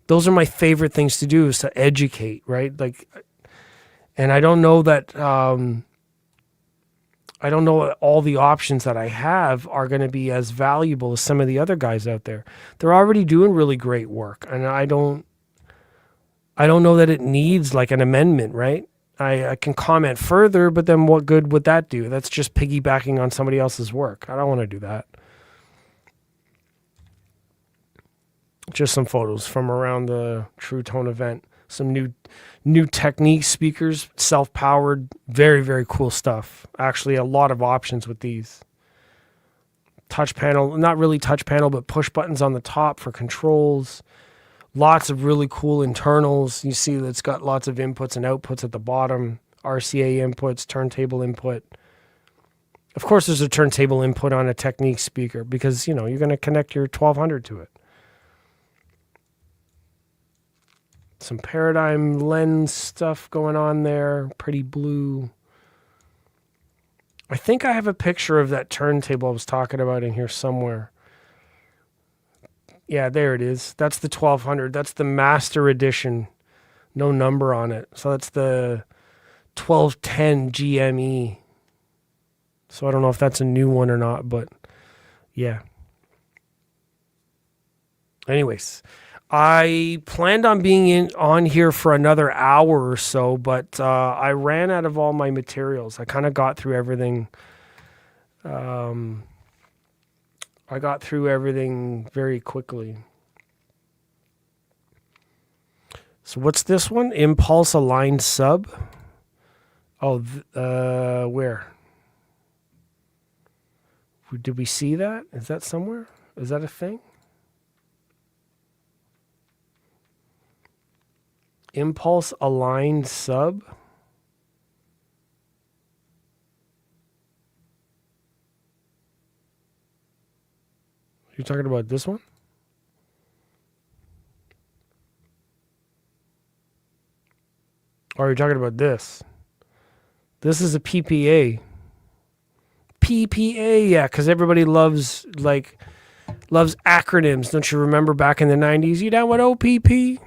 Those are my favorite things to do, is to educate, right? Like, and I don't know that, I don't know all the options that I have are going to be as valuable as some of the other guys out there. They're already doing really great work, and I don't know that it needs like an amendment, right? I can comment further, but then what good would that do? That's just piggybacking on somebody else's work. I don't want to do that. Just some photos from around the True Tone event. Some new Technique speakers, self-powered, very, very cool stuff. Actually, a lot of options with these. Touch panel, not really touch panel, but push buttons on the top for controls. Lots of really cool internals. You see that it's got lots of inputs and outputs at the bottom. RCA inputs, turntable input. Of course, there's a turntable input on a Technique speaker because, you're going to connect your 1200 to it. Some Paradigm lens stuff going on there. Pretty blue. I think I have a picture of that turntable I was talking about in here somewhere. Yeah, there it is. That's the 1200. That's the Master Edition. No number on it. So that's the 1210 GME. So I don't know if that's a new one or not, but yeah. Anyways, I planned on being on here for another hour or so, but I ran out of all my materials. I kind of got through everything. I got through everything very quickly. So what's this one? Impulse aligned sub. Oh, where? Did we see that? Is that somewhere? Is that a thing? Impulse aligned sub. You're talking about this one? Or are you talking about this? This is a PPA. PPA, yeah, because everybody loves acronyms. Don't you remember back in the 90s? You down with OPP?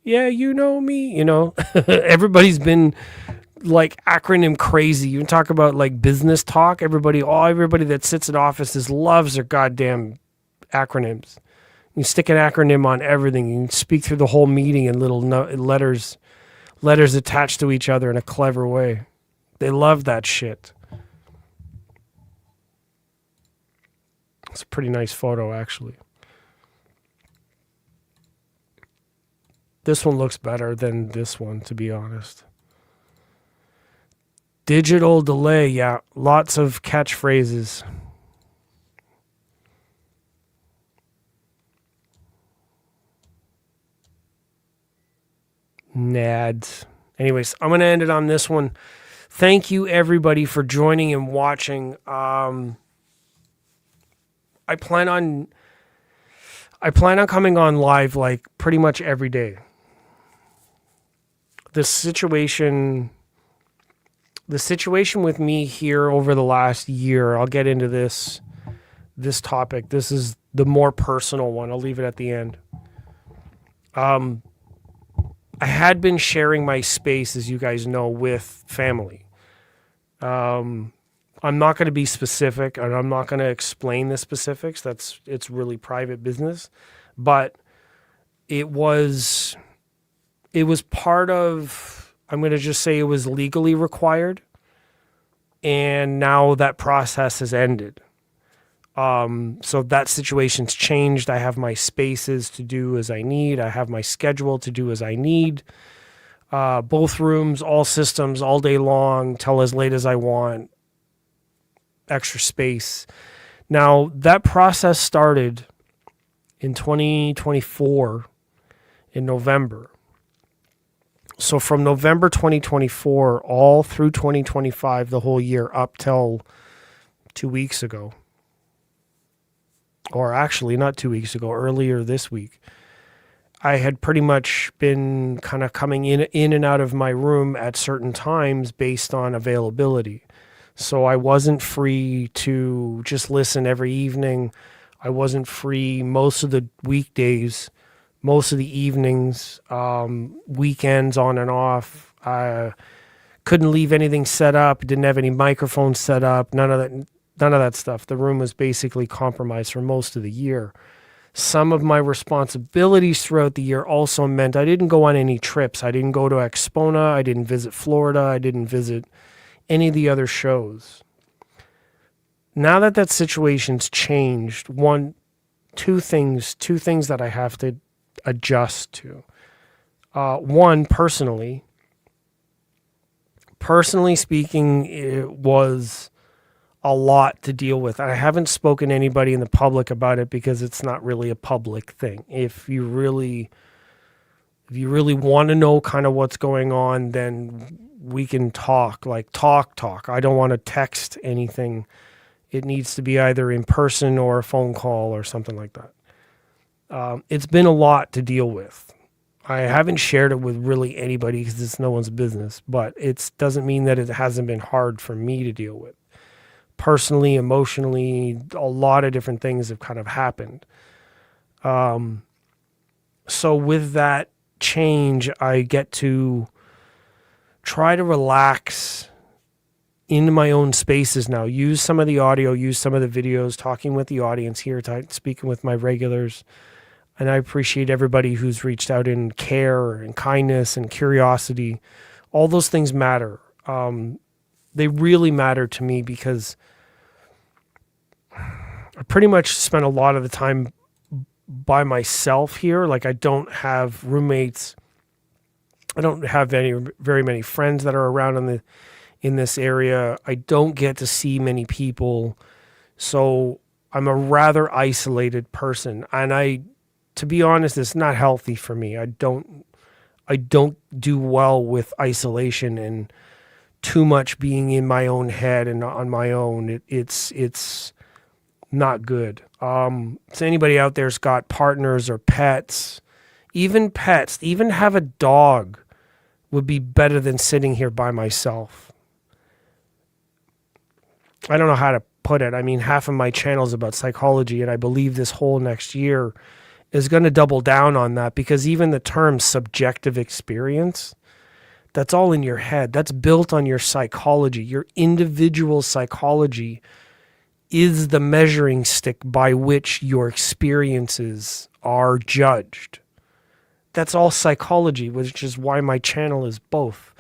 Yeah, you know me. You know, everybody's been like acronym crazy. You talk about like business talk. Everybody that sits in offices loves their goddamn acronyms. You stick an acronym on everything. You can speak through the whole meeting in little letters attached to each other in a clever way. They love that shit. It's a pretty nice photo, actually. This one looks better than this one, to be honest. Digital delay, yeah. Lots of catchphrases. Nads. Anyways, I'm going to end it on this one. Thank you, everybody, for joining and watching. I plan on coming on live like pretty much every day. The situation with me here over the last year, I'll get into this topic. This is the more personal one. I'll leave it at the end. I had been sharing my space, as you guys know, with family. I'm not going to be specific, and I'm not going to explain the specifics. It's really private business, but it was part of, I'm going to just say it was legally required, and now that process has ended. So that situation's changed. I have my spaces to do as I need. I have my schedule to do as I need. Both rooms, all systems, all day long, till as late as I want. Extra space. Now, that process started in 2024 in November. So from November 2024 all through 2025, the whole year up till 2 weeks ago, or actually not 2 weeks ago, earlier this week, I had pretty much been kind of coming in and out of my room at certain times based on availability. So I wasn't free to just listen every evening. I wasn't free most of the weekdays, most of the evenings, weekends on and off. I couldn't leave anything set up. Didn't have any microphones set up. None of that stuff. The room was basically compromised for most of the year. Some of my responsibilities throughout the year also meant I didn't go on any trips. I didn't go to Expona. I didn't visit Florida. I didn't visit any of the other shows. Now that situation's changed, two things that I have to adjust to. One, personally speaking, it was a lot to deal with. I haven't spoken to anybody in the public about it because it's not really a public thing. If you really want to know kind of what's going on, then we can talk. I don't want to text anything. It needs to be either in person or a phone call or something like that. It's been a lot to deal with. I haven't shared it with really anybody because it's no one's business, but it doesn't mean that it hasn't been hard for me to deal with. Personally, emotionally, a lot of different things have kind of happened. So with that change, I get to try to relax in my own spaces now. Use some of the audio, use some of the videos, talking with the audience here, speaking with my regulars. And I appreciate everybody who's reached out in care and kindness and curiosity. All those things matter. They really matter to me because I pretty much spent a lot of the time by myself here. Like, I don't have roommates. I don't have very many friends that are around in this area. I don't get to see many people. So I'm a rather isolated person. And to be honest, it's not healthy for me. I don't do well with isolation and too much being in my own head and on my own. It's not good. So anybody out there's got partners or pets, even have a dog would be better than sitting here by myself. I don't know how to put it. I mean, half of my channel is about psychology, and I believe this whole next year is going to double down on that, because even the term subjective experience, that's all in your head. That's built on your psychology. Your individual psychology is the measuring stick by which your experiences are judged. That's all psychology, which is why my channel is both.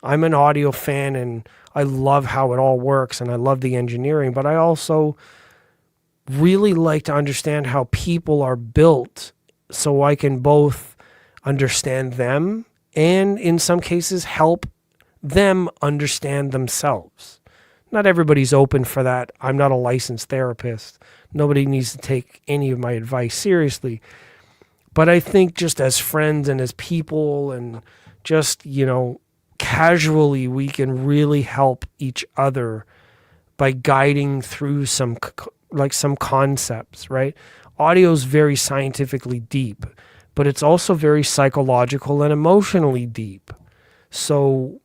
I'm an audio fan and I love how it all works and I love the engineering, but I also really like to understand how people are built so I can both understand them and in some cases help them understand themselves. Not everybody's open for that. I'm not a licensed therapist. Nobody needs to take any of my advice seriously. But I think just as friends and as people and just, casually, we can really help each other by guiding through some concepts, right? Audio is very scientifically deep, but it's also very psychological and emotionally deep. So,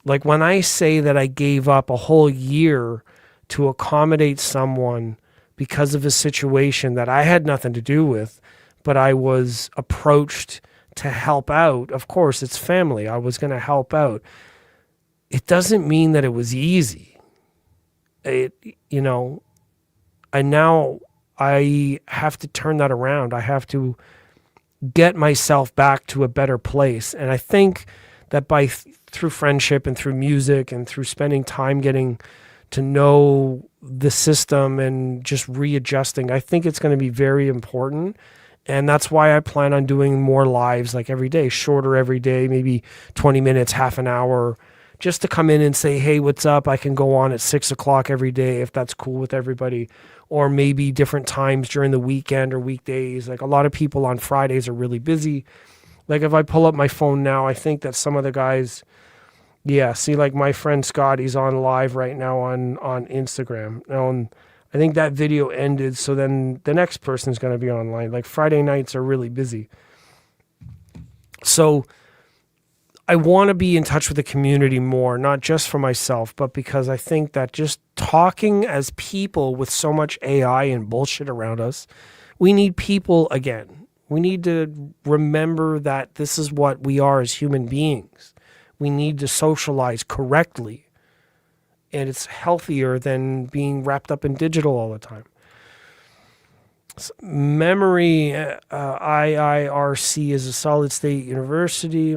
like when I say that I gave up a whole year to accommodate someone because of a situation that I had nothing to do with, but I was approached to help out. Of course, it's family. I was going to help out. It doesn't mean that it was easy. And now I have to turn that around. I have to get myself back to a better place. And I think that through friendship and through music and through spending time getting to know the system and just readjusting, I think it's going to be very important. And that's why I plan on doing more lives like every day, shorter every day, maybe 20 minutes, half an hour, just to come in and say, hey, what's up? I can go on at 6:00 every day if that's cool with everybody, or maybe different times during the weekend or weekdays. Like a lot of people on Fridays are really busy. Like if I pull up my phone now, I think that some of the guys, see, like my friend Scott, he's on live right now on Instagram. Now, I think that video ended, so then the next person's going to be online. Like Friday nights are really busy. So I want to be in touch with the community more, not just for myself, but because I think that just talking as people with so much AI and bullshit around us, we need people again. We need to remember that this is what we are as human beings. We need to socialize correctly. And it's healthier than being wrapped up in digital all the time. Memory, IIRC is a solid state university.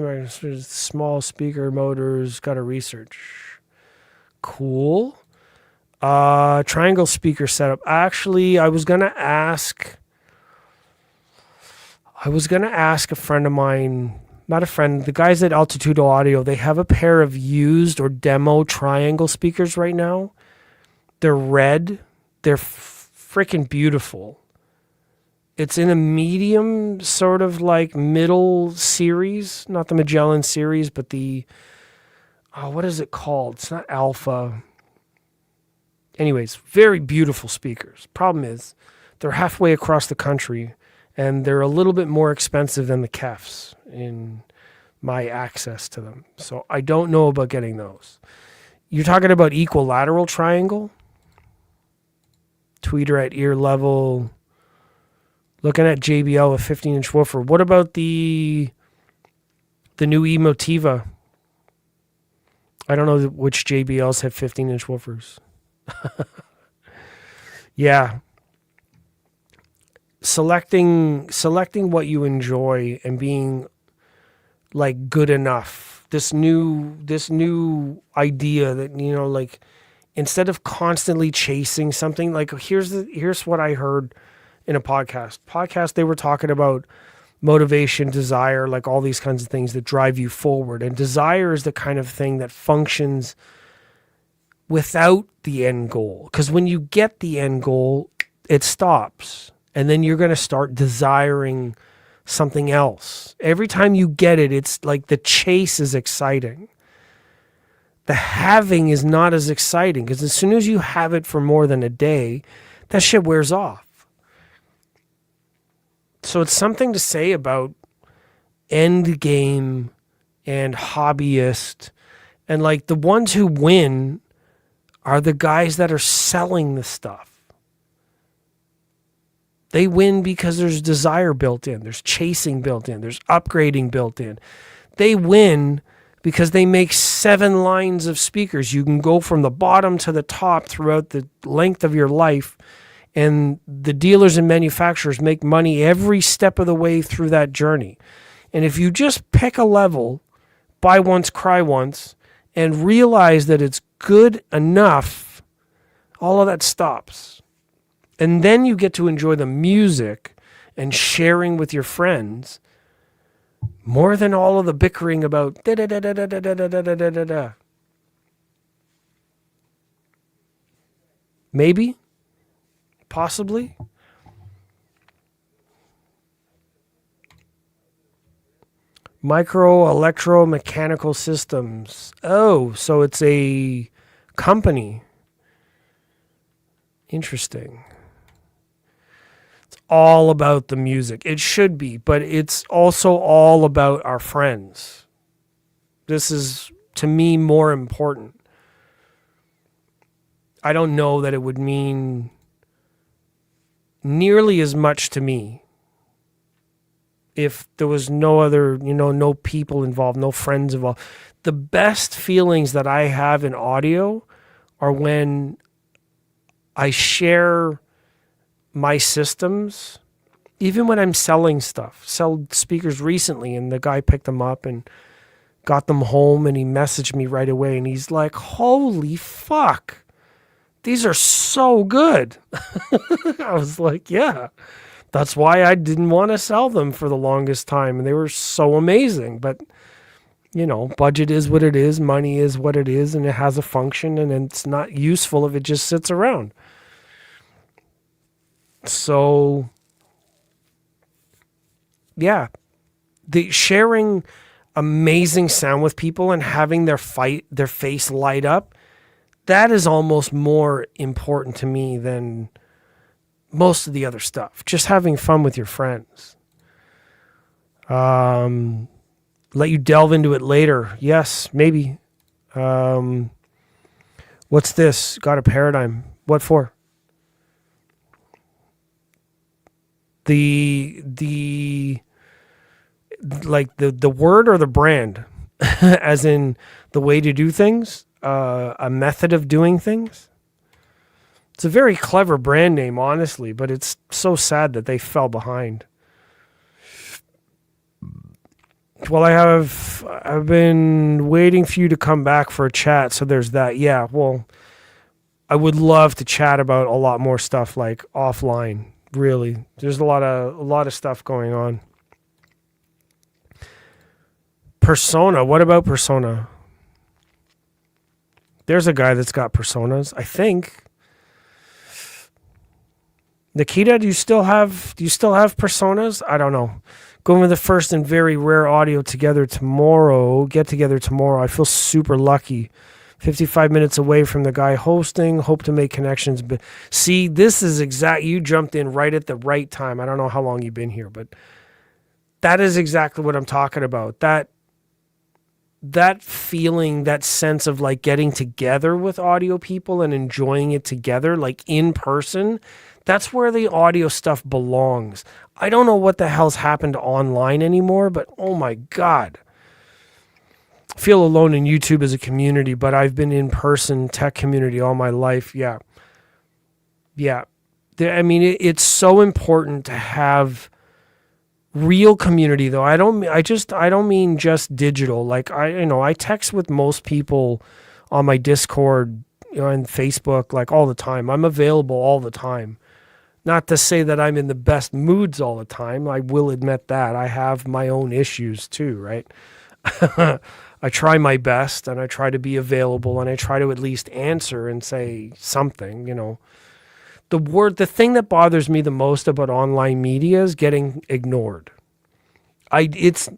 Small speaker motors, got to research. Cool. Triangle speaker setup. Actually, I was going to ask a friend of mine, not a friend, the guys at Altitude Audio, they have a pair of used or demo triangle speakers right now. They're red. They're freaking beautiful. It's in a medium, sort of like middle series, not the Magellan series, but the, what is it called? It's not Alpha. Anyways, very beautiful speakers. Problem is, they're halfway across the country, and they're a little bit more expensive than the Kefs in my access to them. So I don't know about getting those. You're talking about equilateral triangle? Tweeter at ear level. Looking at JBL, a 15-inch woofer. What about the new Emotiva? I don't know which JBLs have 15-inch woofers. Yeah. Selecting what you enjoy and being like good enough. This new idea that, like instead of constantly chasing something, like here's what I heard in a podcast. They were talking about motivation, desire, like all these kinds of things that drive you forward. And desire is the kind of thing that functions without the end goal. Because when you get the end goal, it stops. And then you're going to start desiring something else. Every time you get it, it's like the chase is exciting. The having is not as exciting, because as soon as you have it for more than a day, that shit wears off. So it's something to say about end game and hobbyist, and like the ones who win are the guys that are selling the stuff. They win because there's desire built in, there's chasing built in, there's upgrading built in. They win because they make 7 lines of speakers. You can go from the bottom to the top throughout the length of your life, and the dealers and manufacturers make money every step of the way through that journey. And if you just pick a level, buy once, cry once, and realize that it's good enough, all of that stops. And then you get to enjoy the music and sharing with your friends more than all of the bickering about da da da da da da da da da da da da. Maybe, possibly. Micro electromechanical systems. Oh, so it's a company. Interesting. It's all about the music. It should be, but it's also all about our friends. This is, to me, more important. I don't know that it would mean nearly as much to me if there was no other, no people involved, no friends involved. The best feelings that I have in audio are when I share my systems, even when I'm selling stuff. Sell speakers recently, and the guy picked them up and got them home, and he messaged me right away, and he's like, holy fuck, these are so good. I was like, yeah, that's why I didn't want to sell them for the longest time, and they were so amazing. But budget is what it is, money is what it is, and it has a function, and it's not useful if it just sits around. So, yeah, the sharing amazing sound with people and having their face light up, that is almost more important to me than most of the other stuff. Just having fun with your friends. Let you delve into it later. Yes, maybe. What's this? Got a paradigm. What for? The word or the brand, as in the way to do things, a method of doing things. It's a very clever brand name, honestly, but it's so sad that they fell behind. Well, I've been waiting for you to come back for a chat, so there's that. Yeah, well, I would love to chat about a lot more stuff, like offline. Really, there's a lot of stuff going on. Persona. What about Persona? There's a guy that's got personas, I think. Nikita, do you still have personas? I don't know. Going with the first and very rare audio get together tomorrow. I feel super lucky. 55 minutes away from the guy hosting. Hope to make connections. But see, this is you jumped in right at the right time. I don't know how long you've been here, but that is exactly what I'm talking about. That feeling, that sense of like getting together with audio people and enjoying it together, like in person. That's where the audio stuff belongs. I don't know what the hell's happened online anymore, but oh my God. I feel alone in YouTube as a community, but I've been in person tech community all my life. Yeah. It's so important to have real community though. I don't mean just digital. Like I text with most people on my Discord, and Facebook, like all the time. I'm available all the time. Not to say that I'm in the best moods all the time. I will admit that. I have my own issues too, right? I try my best, and I try to be available, and I try to at least answer and say something, The thing that bothers me the most about online media is getting ignored. It's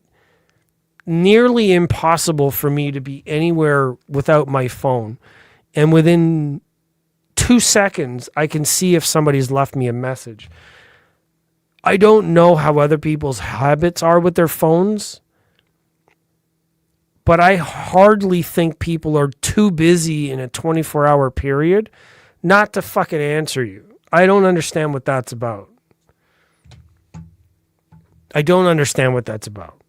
nearly impossible for me to be anywhere without my phone. And within 2 seconds, I can see if somebody's left me a message. I don't know how other people's habits are with their phones, but I hardly think people are too busy in a 24-hour period not to fucking answer you. I don't understand what that's about. I don't understand what that's about.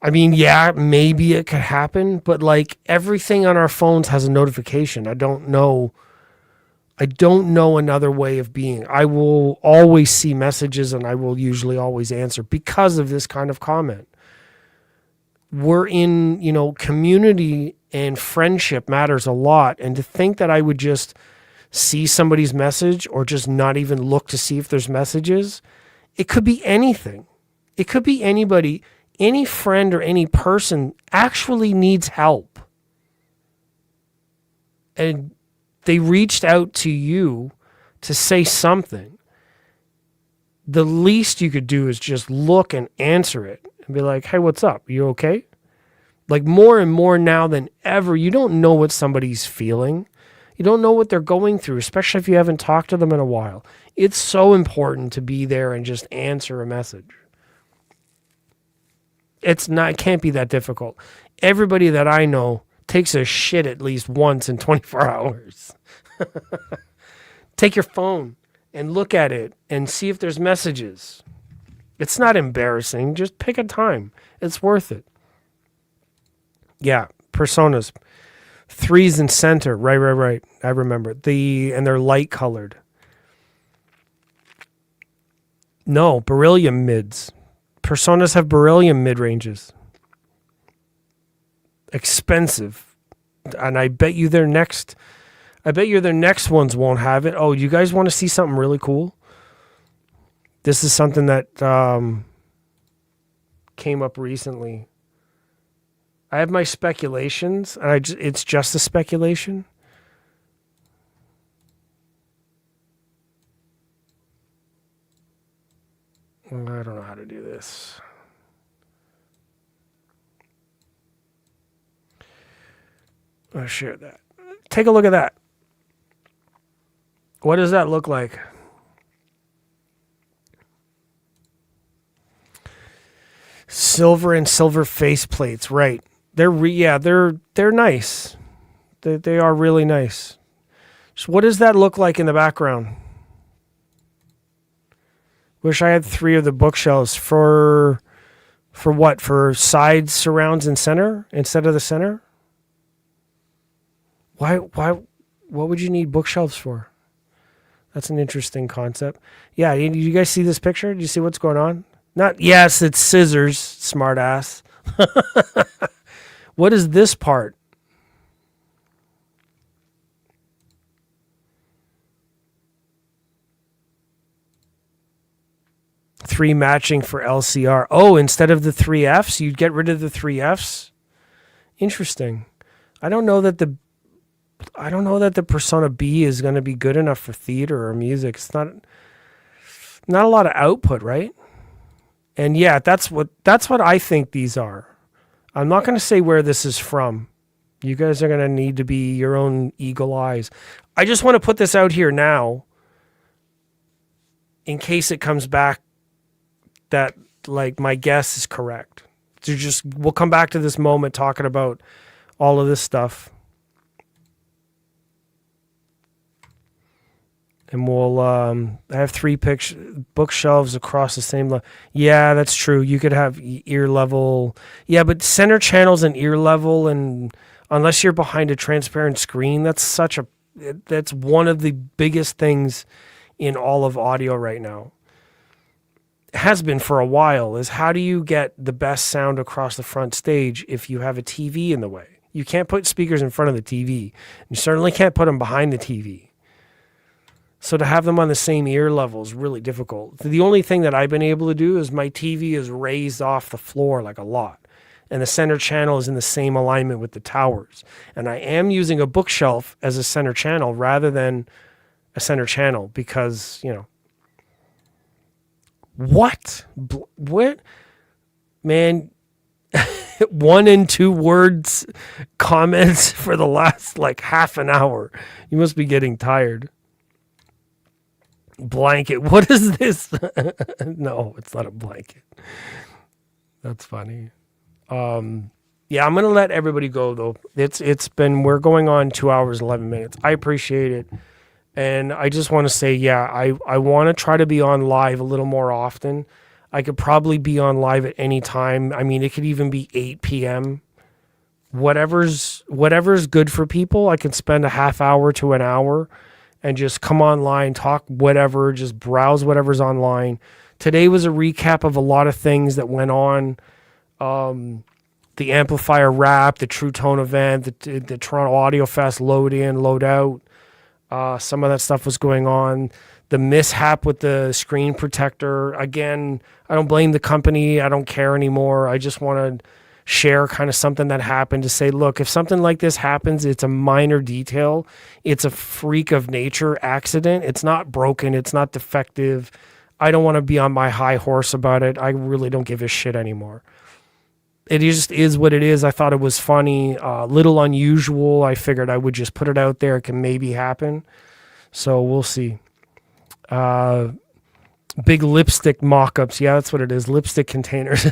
I mean, yeah, maybe it could happen, but like everything on our phones has a notification. I don't know another way of being. I will always see messages and I will usually always answer because of this kind of comment. We're in, community and friendship matters a lot. And to think that I would just see somebody's message or just not even look to see if there's messages, it could be anything. It could be anybody. Any friend or any person actually needs help. And they reached out to you to say something. The least you could do is just look and answer it and be like, hey, what's up? You okay? Like more and more now than ever, you don't know what somebody's feeling. You don't know what they're going through, especially if you haven't talked to them in a while. It's so important to be there and just answer a message. It can't be that difficult. Everybody that I know takes a shit at least once in 24 hours. Take your phone and look at it and see if there's messages. It's not embarrassing. Just pick a time. It's worth it. Yeah, personas. 3's in center. Right. I remember. And they're light colored. No, beryllium mids. Personas have beryllium mid-ranges. Expensive. And I bet you their next ones won't have it. Oh, you guys want to see something really cool? This is something that came up recently. I have my speculations, and it's just a speculation. I don't know how to do this. I'll share that. Take a look at that. What does that look like? Silver and silver face plates, right? They're nice. They are really nice. So what does that look like in the background? Wish I had 3 of the bookshelves for what? For side surrounds and center instead of the center? Why what would you need bookshelves for? That's an interesting concept. Yeah, you guys see this picture? Do you see what's going on? Yes, it's scissors, smart ass. What is this part? Three matching for LCR. Oh, instead of the 3 Fs, you'd get rid of the 3 Fs? Interesting. I don't know that the Persona B is going to be good enough for theater or music. It's not a lot of output, right? And yeah, that's what I think these are. I'm not going to say where this is from. You guys are going to need to be your own eagle eyes. I just want to put this out here now in case it comes back that like my guess is correct. We'll come back to this moment talking about all of this stuff. And we'll I have 3 bookshelves across the same level. Yeah, that's true. You could have ear level. Yeah, but center channels and ear level, and unless you're behind a transparent screen, that's one of the biggest things in all of audio right now. It has been for a while, is how do you get the best sound across the front stage if you have a TV in the way? You can't put speakers in front of the TV. You certainly can't put them behind the TV. So to have them on the same ear level is really difficult. The only thing that I've been able to do is my TV is raised off the floor like a lot. And the center channel is in the same alignment with the towers. And I am using a bookshelf as a center channel rather than a center channel because, what? Man, 1 and 2 words comments for the last like half an hour. You must be getting tired. Blanket. What is this? No, it's not a blanket. That's funny. Yeah, I'm gonna let everybody go though. We're going on 2 hours 11 minutes. I appreciate it, and I just want to say, yeah, I want to try to be on live a little more often. I could probably be on live at any time. I mean, it could even be 8 p.m. Whatever's good for people. I can spend a half hour to an hour and just come online, talk whatever, just browse whatever's online. Today was a recap of a lot of things that went on. The Amplifier Wrap, the True Tone event, the Toronto AudioFest load in, load out. Some of that stuff was going on. The mishap with the screen protector. Again, I don't blame the company. I don't care anymore. I just want to share kind of something that happened to say, look, if something like this happens, it's a minor detail. It's a freak of nature accident. It's not broken. It's not defective. I don't want to be on my high horse about it. I really don't give a shit anymore. It just is what it is. I thought it was funny, little unusual. I figured I would just put it out there. It can maybe happen. So we'll see. Big lipstick mock-ups. Yeah, that's what it is. Lipstick containers.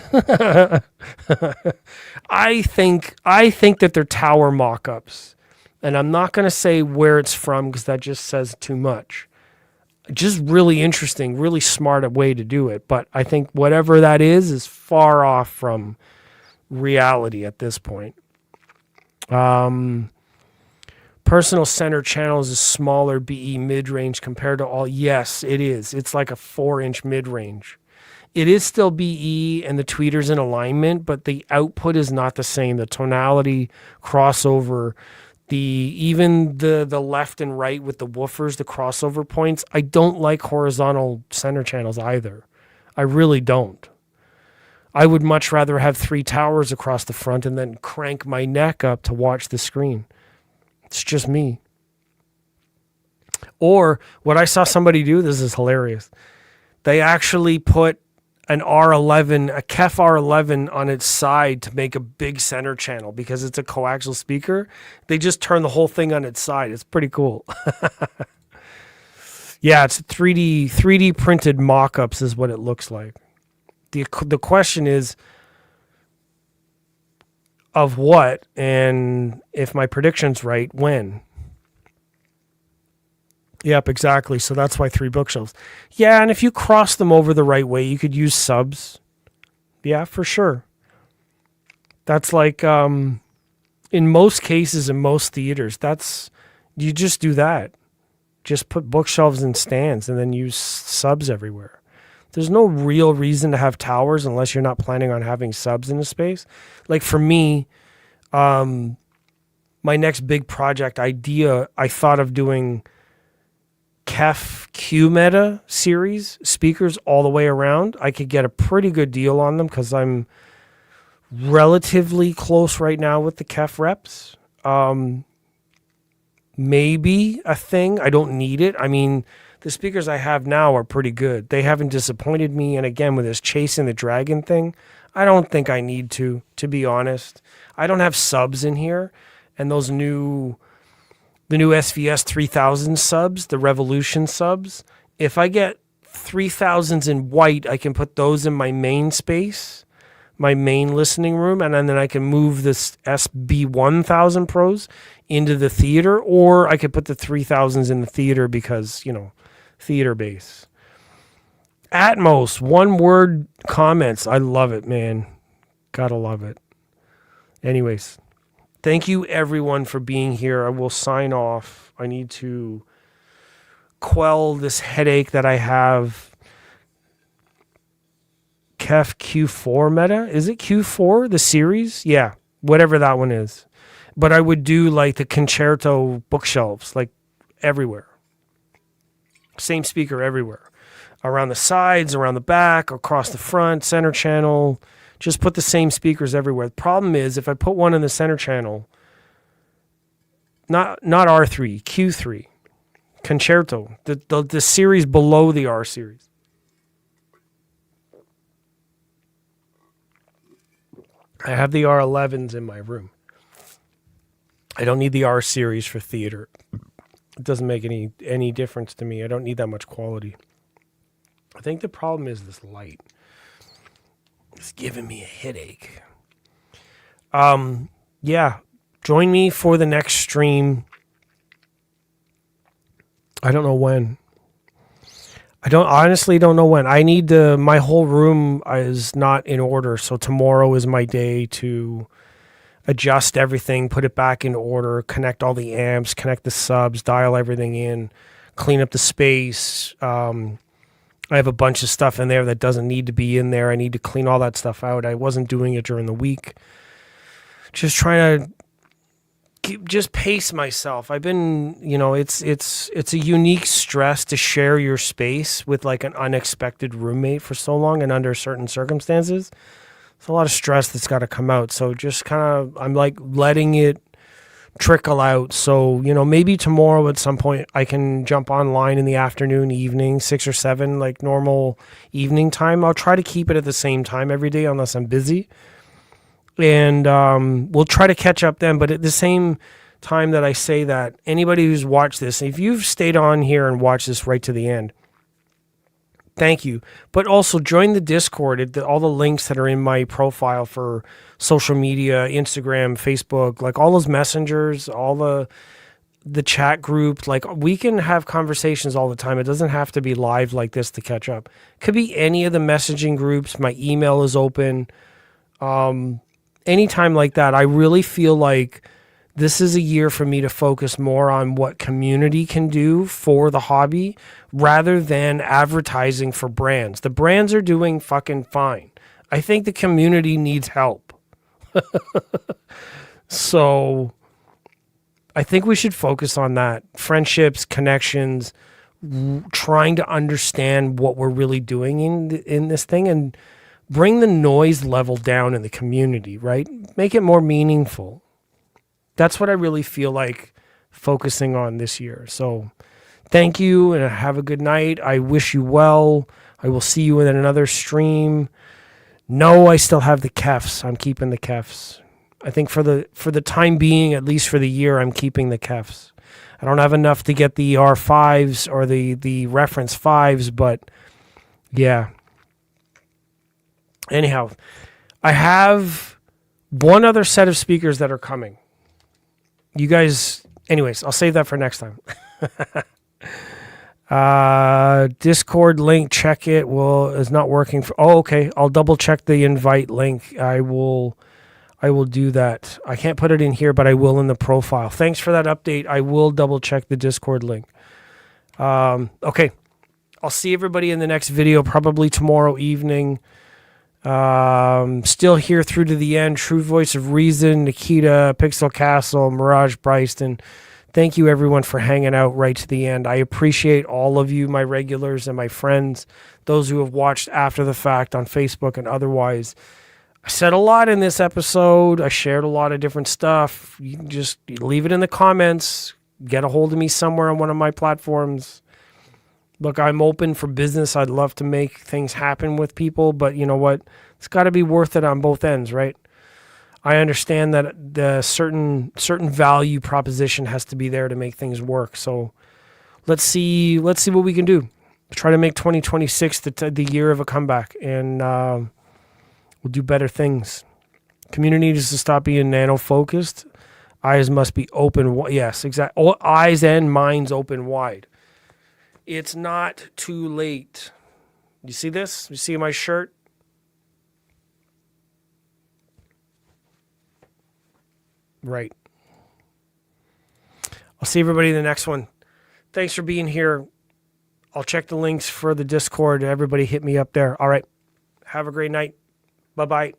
I think that they're tower mock-ups. And I'm not going to say where it's from because that just says too much. Just really interesting, really smart way to do it. But I think whatever that is far off from reality at this point. Personal center channel is a smaller BE mid-range compared to all. Yes, it is. It's like a 4-inch mid-range. It is still BE and the tweeter's in alignment, but the output is not the same. The tonality, crossover, even the left and right with the woofers, the crossover points. I don't like horizontal center channels either. I really don't. I would much rather have 3 towers across the front and then crank my neck up to watch the screen. It's just me. Or what I saw somebody do, this is hilarious. They actually put an R11, a KEF R11 on its side to make a big center channel because it's a coaxial speaker. They just turn the whole thing on its side. It's pretty cool. Yeah, it's 3D printed mock-ups is what it looks like. The question is, of what, and if my prediction's right, when? Yep, exactly. So that's why 3 bookshelves. Yeah, and if you cross them over the right way, you could use subs. Yeah, for sure. That's like, in most cases, in most theaters, you just do that. Just put bookshelves and stands and then use subs everywhere. There's no real reason to have towers unless you're not planning on having subs in a space. Like for me, my next big project idea, I thought of doing KEF Q Meta series speakers all the way around. I could get a pretty good deal on them because I'm relatively close right now with the KEF reps. Maybe a thing. I don't need it. I mean, the speakers I have now are pretty good. They haven't disappointed me. And again, with this chasing the dragon thing, I don't think I need to be honest. I don't have subs in here. And the new SVS 3000 subs, the Revolution subs, if I get 3000s in white, I can put those in my main space, my main listening room, and then I can move this SB 1000 Pros into the theater, or I could put the 3000s in the theater because, theater base. Atmos, 1-word comments. I love it, man. Gotta love it. Anyways, thank you everyone for being here. I will sign off. I need to quell this headache that I have. KEF Q4 Meta. Is it Q4, the series? Yeah, whatever that one is. But I would do like the concerto bookshelves, like everywhere. Same speaker everywhere. Around the sides, around the back, across the front, center channel. Just put the same speakers everywhere. The problem is if I put one in the center channel, not R3, Q3, concerto, the series below the R series. I have the R11s in my room. I don't need the R series for theater. It doesn't make any difference to me. I don't need that much quality. I think the problem is this light. It's giving me a headache. Yeah. Join me for the next stream. I don't know when. Honestly don't know when. I need my whole room is not in order. So tomorrow is my day to adjust everything, put it back in order, connect all the amps, connect the subs, dial everything in, clean up the space. I have a bunch of stuff in there that doesn't need to be in there. I need to clean all that stuff out. I wasn't doing it during the week. Just trying to just pace myself. I've been, it's a unique stress to share your space with like an unexpected roommate for so long and under certain circumstances. It's a lot of stress that's got to come out. So just kind of, I'm like letting it trickle out. So, maybe tomorrow at some point I can jump online in the afternoon, evening, 6 or 7, like normal evening time. I'll try to keep it at the same time every day unless I'm busy. And we'll try to catch up then. But at the same time that I say that, anybody who's watched this, if you've stayed on here and watched this right to the end, thank you. But also join the Discord. All the links that are in my profile for social media, Instagram, Facebook, like all those messengers, all the chat group, like we can have conversations all the time. It doesn't have to be live like this to catch up. It could be any of the messaging groups. My email is open. Anytime like that. I really feel like this is a year for me to focus more on what community can do for the hobby rather than advertising for brands. The brands are doing fucking fine. I think the community needs help. So I think we should focus on that. Friendships, connections, trying to understand what we're really doing in this thing and bring the noise level down in the community, right? Make it more meaningful. That's what I really feel like focusing on this year. So thank you and have a good night. I wish you well. I will see you in another stream. No, I still have the kefs. I'm keeping the kefs. I think for the time being, at least for the year, I'm keeping the kefs. I don't have enough to get the R5s or the reference 5s, but yeah. Anyhow, I have one other set of speakers that are coming. You guys, anyways, I'll save that for next time. Discord link, check it. It's not working. Okay. I'll double check the invite link. I will do that. I can't put it in here, but I will in the profile. Thanks for that update. I will double check the Discord link. Okay. I'll see everybody in the next video, probably tomorrow evening. Still here through to the end. True Voice of Reason, Nikita, Pixel Castle, Mirage Bryston. Thank you everyone for hanging out right to the end. I appreciate all of you, my regulars and my friends, those who have watched after the fact on Facebook and otherwise. I said a lot in this episode. I shared a lot of different stuff. You can just leave it in the comments. Get a hold of me somewhere on one of my platforms. Look, I'm open for business. I'd love to make things happen with people, but you know what? It's got to be worth it on both ends, right? I understand that the certain value proposition has to be there to make things work. So let's see what we can do. Try to make 2026 the year of a comeback, and we'll do better things. Community needs to stop being nano-focused. Eyes must be open. Yes, exactly. Eyes and minds open wide. It's not too late. You see this? You see my shirt? Right. I'll see everybody in the next one. Thanks for being here. I'll check the links for the Discord. Everybody hit me up there. All right. Have a great night. Bye-bye.